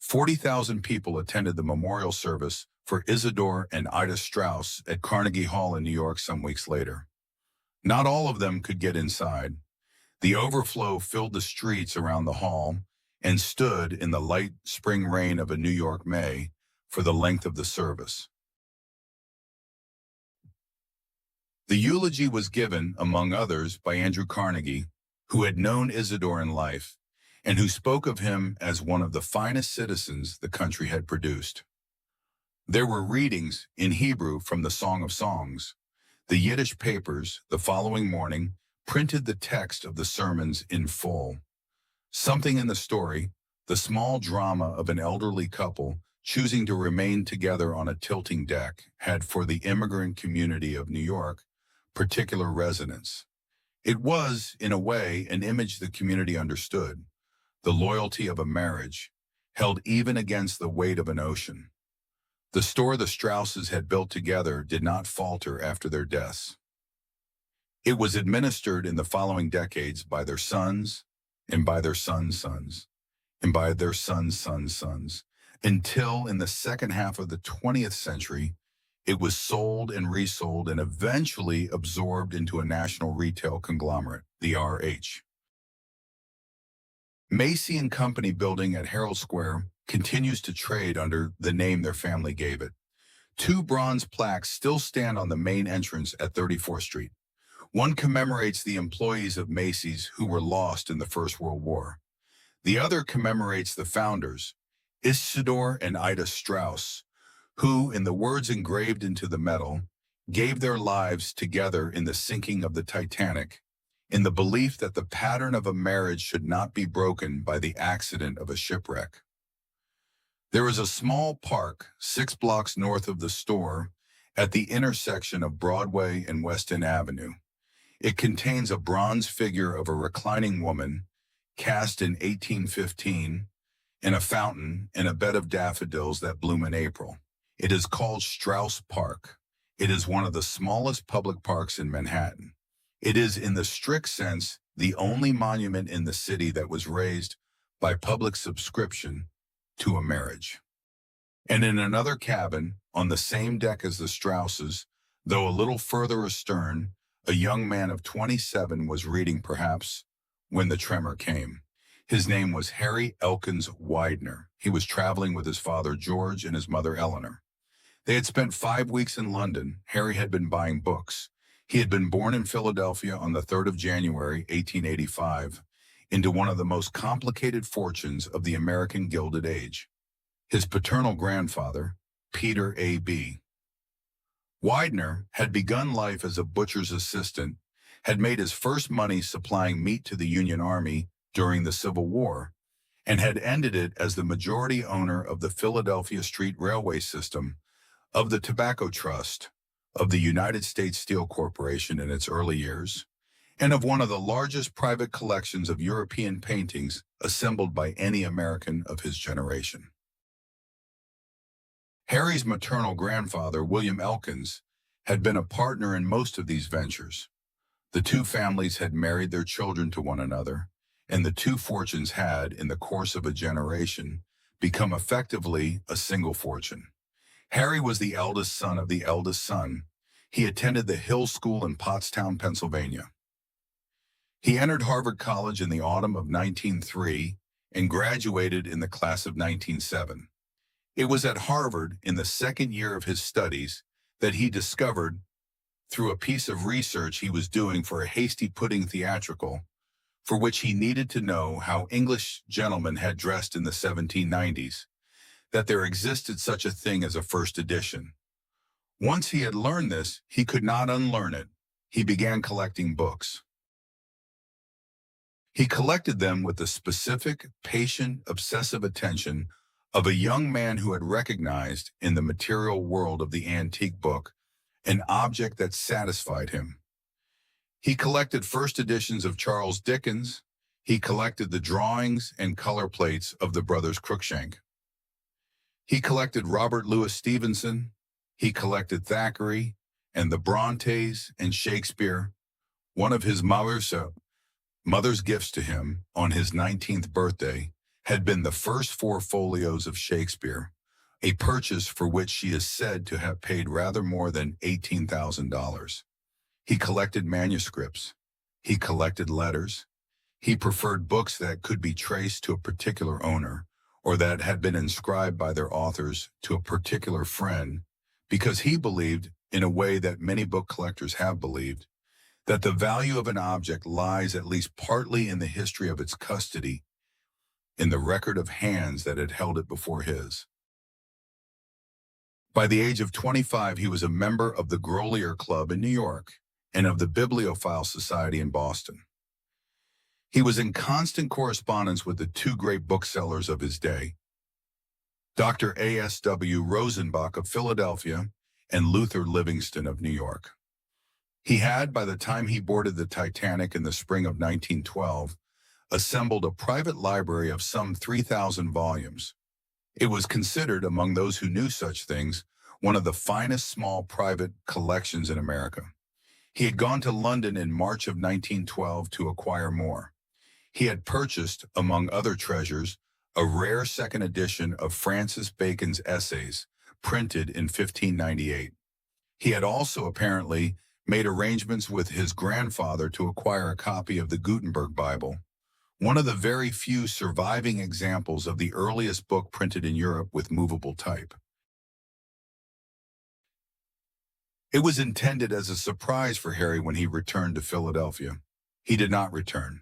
40,000 people attended the memorial service for Isidor and Ida Straus at Carnegie Hall in New York some weeks later. Not all of them could get inside. The overflow filled the streets around the hall and stood in the light spring rain of a New York May for the length of the service. The eulogy was given, among others, by Andrew Carnegie, who had known Isidor in life, and who spoke of him as one of the finest citizens the country had produced. There were readings in Hebrew from the Song of Songs. The Yiddish papers, the following morning, printed the text of the sermons in full. Something in the story, the small drama of an elderly couple choosing to remain together on a tilting deck, had for the immigrant community of New York particular resonance. It was, in a way, an image the community understood, the loyalty of a marriage, held even against the weight of an ocean. The store the Strauses had built together did not falter after their deaths. It was administered in the following decades by their sons, and by their sons' sons, and by their sons' sons' sons, until in the second half of the 20th century, it was sold and resold and eventually absorbed into a national retail conglomerate, the RH. Macy and Company building at Herald Square continues to trade under the name their family gave it. 2 bronze plaques still stand on the main entrance at 34th Street. One commemorates the employees of Macy's who were lost in the First World War. The other commemorates the founders, Isidor and Ida Straus, who, in the words engraved into the metal, gave their lives together in the sinking of the Titanic, in the belief that the pattern of a marriage should not be broken by the accident of a shipwreck. There is a small park 6 blocks north of the store at the intersection of Broadway and West End Avenue. It contains a bronze figure of a reclining woman, cast in 1815, in a fountain and a bed of daffodils that bloom in April. It is called Straus Park. It is one of the smallest public parks in Manhattan. It is, in the strict sense, the only monument in the city that was raised by public subscription to a marriage. And in another cabin, on the same deck as the Strauses, though a little further astern, a young man of 27 was reading, perhaps, when the tremor came. His name was Harry Elkins Widener. He was traveling with his father, George, and his mother, Eleanor. They had spent 5 weeks in London. Harry had been buying books. He had been born in Philadelphia on the 3rd of January, 1885, into one of the most complicated fortunes of the American Gilded Age. His paternal grandfather, Peter A.B. Widener had begun life as a butcher's assistant, had made his first money supplying meat to the Union Army during the Civil War, and had ended it as the majority owner of the Philadelphia Street Railway System, of the Tobacco Trust, of the United States Steel Corporation in its early years, and of one of the largest private collections of European paintings assembled by any American of his generation. Harry's maternal grandfather, William Elkins, had been a partner in most of these ventures. The 2 families had married their children to one another, and the 2 fortunes had, in the course of a generation, become effectively a single fortune. Harry was the eldest son of the eldest son. He attended the Hill School in Pottstown, Pennsylvania. He entered Harvard College in the autumn of 1903 and graduated in the class of 1907. It was at Harvard, in the second year of his studies, that he discovered, through a piece of research he was doing for a hasty pudding theatrical, for which he needed to know how English gentlemen had dressed in the 1790s, that there existed such a thing as a first edition. Once he had learned this, he could not unlearn it. He began collecting books. He collected them with the specific, patient, obsessive attention of a young man who had recognized, in the material world of the antique book, an object that satisfied him. He collected first editions of Charles Dickens. He collected the drawings and color plates of the brothers Cruikshank. He collected Robert Louis Stevenson. He collected Thackeray and the Brontes and Shakespeare. One of his mother's gifts to him on his 19th birthday had been the first 4 folios of Shakespeare, a purchase for which she is said to have paid rather more than $18,000. He collected manuscripts. He collected letters. He preferred books that could be traced to a particular owner or that had been inscribed by their authors to a particular friend, because he believed, in a way that many book collectors have believed, that the value of an object lies at least partly in the history of its custody, in the record of hands that had held it before his. By the age of 25, he was a member of the Grolier Club in New York and of the Bibliophile Society in Boston. He was in constant correspondence with the 2 great booksellers of his day, Dr. A.S.W. Rosenbach of Philadelphia and Luther Livingston of New York. He had, by the time he boarded the Titanic in the spring of 1912, assembled a private library of some 3,000 volumes. It was considered, among those who knew such things, one of the finest small private collections in America. He had gone to London in March of 1912 to acquire more. He had purchased, among other treasures, a rare second edition of Francis Bacon's Essays, printed in 1598. He had also apparently made arrangements with his grandfather to acquire a copy of the Gutenberg Bible, one of the very few surviving examples of the earliest book printed in Europe with movable type. It was intended as a surprise for Harry when he returned to Philadelphia. He did not return.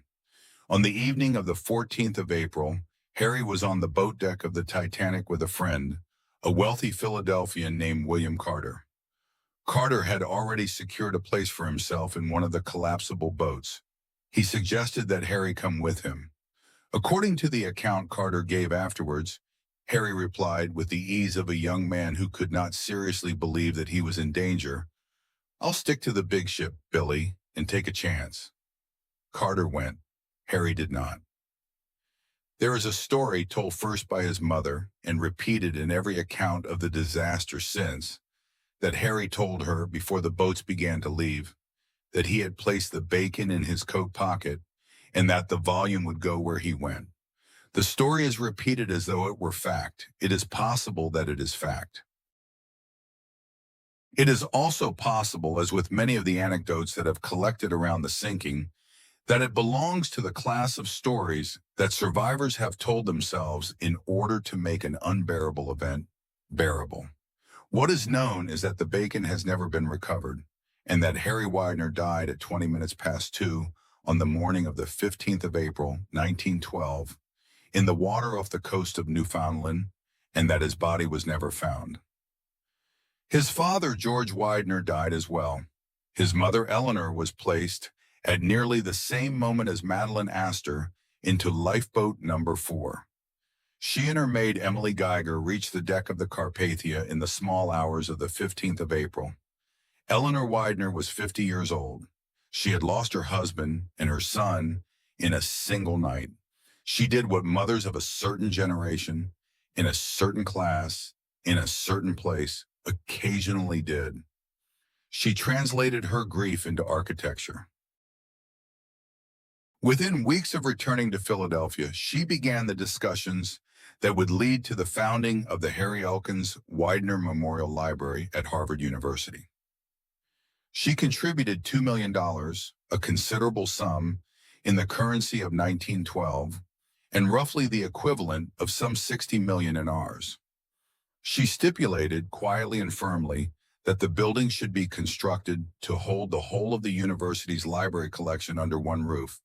On the evening of the 14th of April, Harry was on the boat deck of the Titanic with a friend, a wealthy Philadelphian named William Carter. Carter had already secured a place for himself in one of the collapsible boats. He suggested that Harry come with him. According to the account Carter gave afterwards, Harry replied with the ease of a young man who could not seriously believe that he was in danger, "I'll stick to the big ship, Billy, and take a chance." Carter went. Harry did not. There is a story told first by his mother and repeated in every account of the disaster since, that Harry told her before the boats began to leave that he had placed the bacon in his coat pocket and that the volume would go where he went. The story is repeated as though it were fact. It is possible that it is fact. It is also possible, as with many of the anecdotes that have collected around the sinking, that it belongs to the class of stories that survivors have told themselves in order to make an unbearable event bearable. What is known is that the bacon has never been recovered, and that Harry Widener died at 20 minutes past 2 on the morning of the 15th of April, 1912, in the water off the coast of Newfoundland, and that his body was never found. His father, George Widener, died as well. His mother, Eleanor, was placed at nearly the same moment as Madeline Astor into Lifeboat number 4. She and her maid, Emily Geiger, reached the deck of the Carpathia in the small hours of the 15th of April. Eleanor Widener was 50 years old. She had lost her husband and her son in a single night. She did what mothers of a certain generation, in a certain class, in a certain place, occasionally did. She translated her grief into architecture. Within weeks of returning to Philadelphia, she began the discussions that would lead to the founding of the Harry Elkins Widener Memorial Library at Harvard University. She contributed $2 million, a considerable sum, in the currency of 1912, and roughly the equivalent of some 60 million in ours. She stipulated, quietly and firmly, that the building should be constructed to hold the whole of the university's library collection under one roof,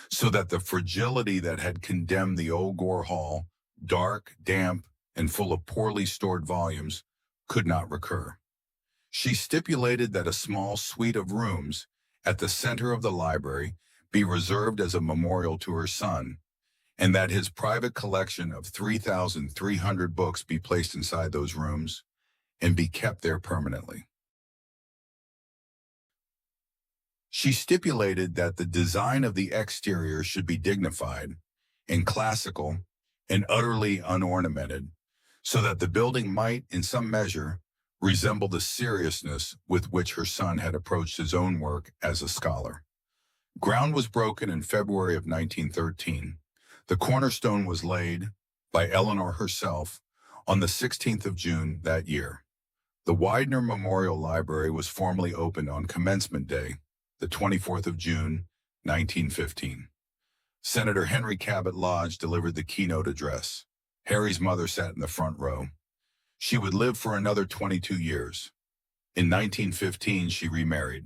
so that the fragility that had condemned the old Gore Hall, dark, damp, and full of poorly stored volumes, could not recur. She stipulated that a small suite of rooms at the center of the library be reserved as a memorial to her son, and that his private collection of 3,300 books be placed inside those rooms and be kept there permanently. She stipulated that the design of the exterior should be dignified and classical and utterly unornamented, so that the building might, in some measure, resemble the seriousness with which her son had approached his own work as a scholar. Ground was broken in February of 1913. The cornerstone was laid by Eleanor herself on the 16th of June that year. The Widener Memorial Library was formally opened on Commencement Day, the 24th of June, 1915. Senator Henry Cabot Lodge delivered the keynote address. Harry's mother sat in the front row. She would live for another 22 years. In 1915, she remarried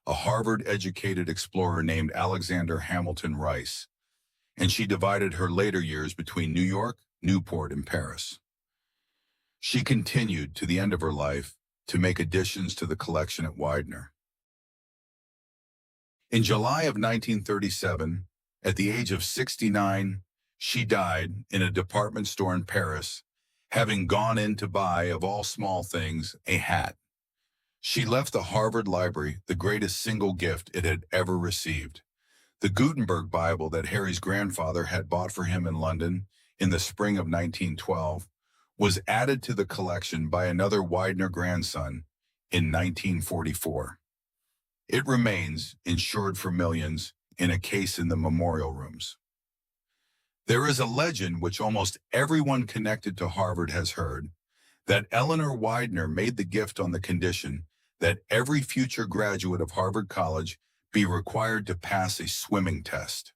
a Harvard-educated explorer named Alexander Hamilton Rice, and she divided her later years between New York, Newport, and Paris. She continued to the end of her life to make additions to the collection at Widener. In July of 1937, at the age of 69, she died in a department store in Paris, having gone in to buy, of all small things, a hat. She left the Harvard Library the greatest single gift it had ever received. The Gutenberg Bible that Harry's grandfather had bought for him in London in the spring of 1912 was added to the collection by another Widener grandson in 1944. It remains, insured for millions, in a case in the memorial rooms. There is a legend which almost everyone connected to Harvard has heard, that Eleanor Widener made the gift on the condition that every future graduate of Harvard College be required to pass a swimming test,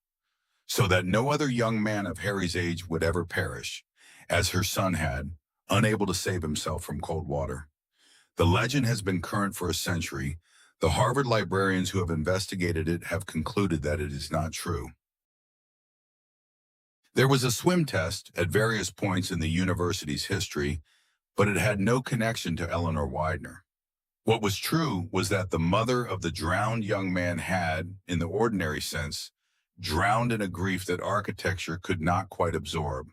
so that no other young man of Harry's age would ever perish, as her son had, unable to save himself from cold water. The legend has been current for a century. The Harvard librarians who have investigated it have concluded that it is not true. There was a swim test at various points in the university's history, but it had no connection to Eleanor Widener. What was true was that the mother of the drowned young man had, in the ordinary sense, drowned in a grief that architecture could not quite absorb.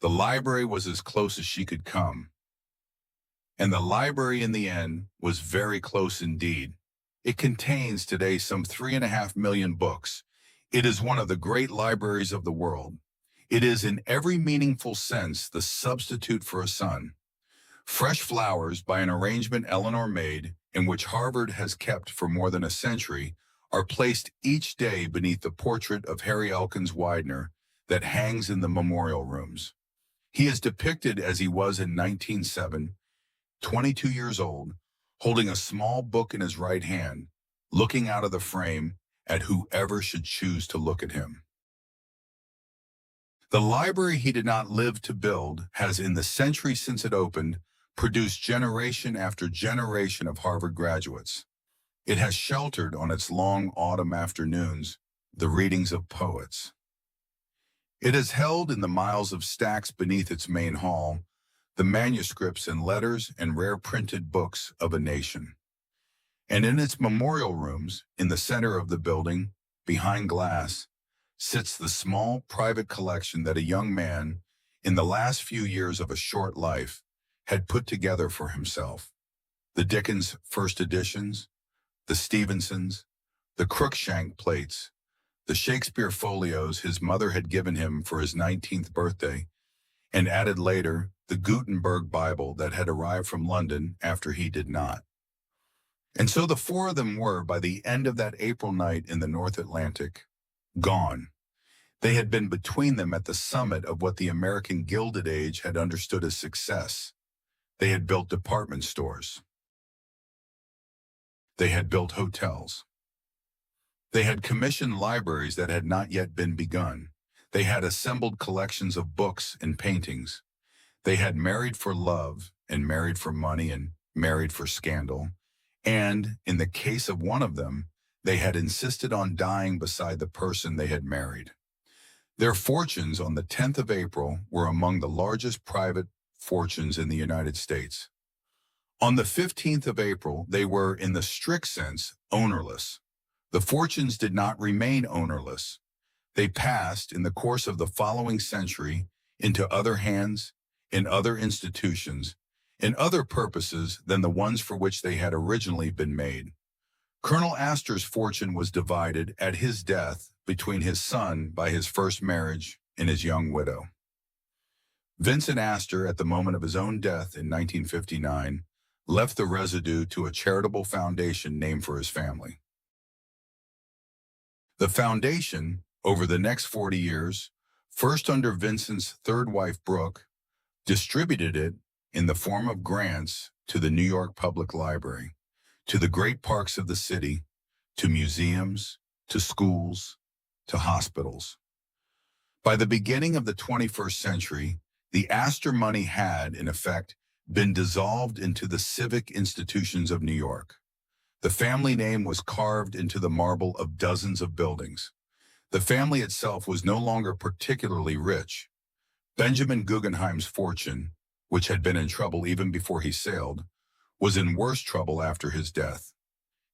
The library was as close as she could come. And the library, in the end, was very close indeed. It contains today some 3.5 million books. It is one of the great libraries of the world. It is, in every meaningful sense, the substitute for a son. Fresh flowers, by an arrangement Eleanor made, and which Harvard has kept for more than a century, are placed each day beneath the portrait of Harry Elkins Widener that hangs in the memorial rooms. He is depicted as he was in 1907, 22 years old, holding a small book in his right hand, looking out of the frame at whoever should choose to look at him. The library he did not live to build has, in the century since it opened, produced generation after generation of Harvard graduates. It has sheltered on its long autumn afternoons the readings of poets. It has held in the miles of stacks beneath its main hall the manuscripts and letters and rare printed books of a nation. And in its memorial rooms, in the center of the building, behind glass, sits the small private collection that a young man, in the last few years of a short life, had put together for himself. The Dickens first editions, the Stevensons, the Cruikshank plates, the Shakespeare folios his mother had given him for his 19th birthday, and added later the Gutenberg Bible that had arrived from London after he did not. And so the four of them were, by the end of that April night in the North Atlantic, gone. They had been between them at the summit of what the American Gilded Age had understood as success. They had built department stores. They had built hotels. They had commissioned libraries that had not yet been begun. They had assembled collections of books and paintings. They had married for love and married for money and married for scandal. And, in the case of one of them, they had insisted on dying beside the person they had married. Their fortunes on the 10th of April were among the largest private fortunes in the United States. On the 15th of April, they were, in the strict sense, ownerless. The fortunes did not remain ownerless. They passed, in the course of the following century, into other hands, in other institutions, in other purposes than the ones for which they had originally been made. Colonel Astor's fortune was divided at his death between his son by his first marriage and his young widow. Vincent Astor, at the moment of his own death in 1959, left the residue to a charitable foundation named for his family. The foundation, over the next 40 years, first under Vincent's third wife, Brooke, distributed it in the form of grants to the New York Public Library, to the great parks of the city, to museums, to schools, to hospitals. By the beginning of the 21st century, the Astor money had, in effect, been dissolved into the civic institutions of New York. The family name was carved into the marble of dozens of buildings. The family itself was no longer particularly rich. Benjamin Guggenheim's fortune, which had been in trouble even before he sailed, was in worse trouble after his death.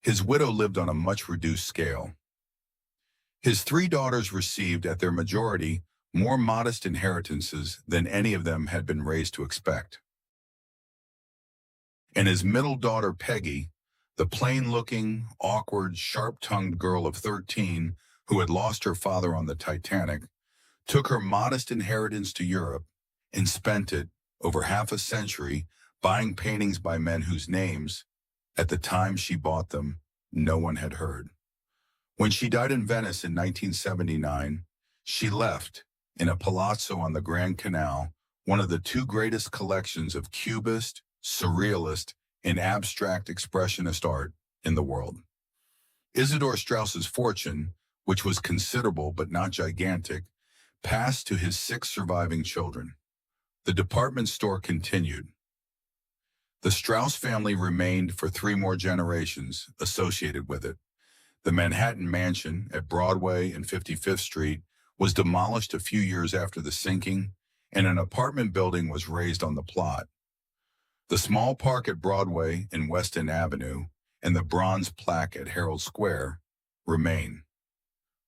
His widow lived on a much reduced scale. His three daughters received, at their majority, more modest inheritances than any of them had been raised to expect. And his middle daughter, Peggy, the plain-looking, awkward, sharp-tongued girl of 13 who had lost her father on the Titanic, took her modest inheritance to Europe and spent it, over half a century, buying paintings by men whose names, at the time she bought them, no one had heard. When she died in Venice in 1979, she left, in a palazzo on the Grand Canal, one of the two greatest collections of Cubist, Surrealist, and abstract expressionist art in the world. Isidor Straus's fortune, which was considerable but not gigantic, passed to his 6 surviving children. The department store continued. The Straus family remained for 3 more generations associated with it. The Manhattan Mansion at Broadway and 55th Street was demolished a few years after the sinking, and an apartment building was raised on the plot. The small park at Broadway and West End Avenue and the bronze plaque at Herald Square remain.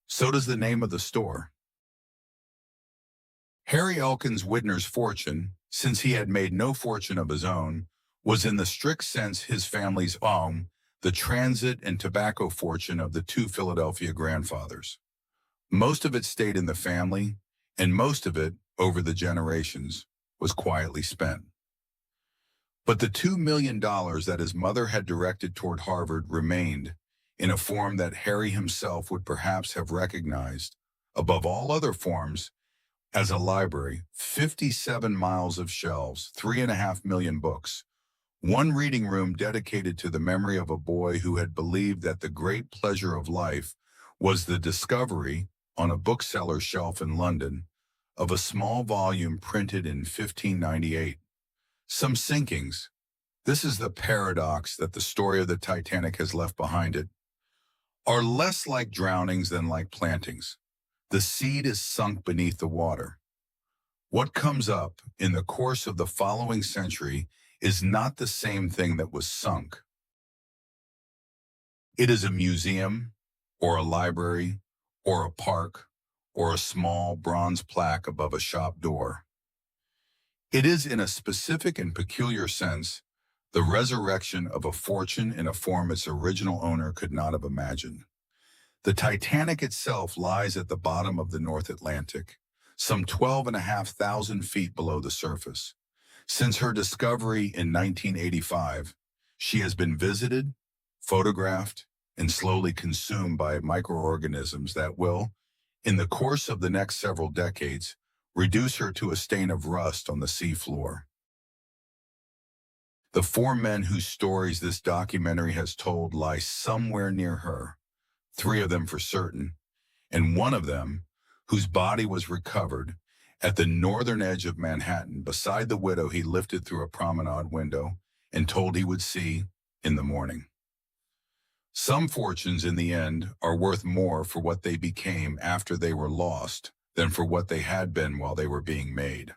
So does the name of the store. Harry Elkins Widener's fortune, since he had made no fortune of his own, was in the strict sense his family's own, the transit and tobacco fortune of the 2 Philadelphia grandfathers. Most of it stayed in the family, and most of it, over the generations, was quietly spent. But the $2 million that his mother had directed toward Harvard remained, in a form that Harry himself would perhaps have recognized, above all other forms, as a library, 57 miles of shelves, 3.5 million books, 1 reading room dedicated to the memory of a boy who had believed that the great pleasure of life was the discovery, on a bookseller's shelf in London, of a small volume printed in 1598. Some sinkings. This is the paradox that the story of the Titanic has left behind it, are less like drownings than like plantings. The seed is sunk beneath the water. What comes up in the course of the following century is not the same thing that was sunk. It is a museum, or a library, or a park, or a small bronze plaque above a shop door. It is, in a specific and peculiar sense, the resurrection of a fortune in a form its original owner could not have imagined. The Titanic itself lies at the bottom of the North Atlantic, some 12,500 feet below the surface. Since her discovery in 1985, she has been visited, photographed, and slowly consumed by microorganisms that will, in the course of the next several decades, reduce her to a stain of rust on the sea floor. The 4 men whose stories this documentary has told lie somewhere near her, 3 of them for certain, and one of them, whose body was recovered, at the northern edge of Manhattan, beside the widow he lifted through a promenade window and told he would see in the morning. Some fortunes, in the end, are worth more for what they became after they were lost than for what they had been while they were being made.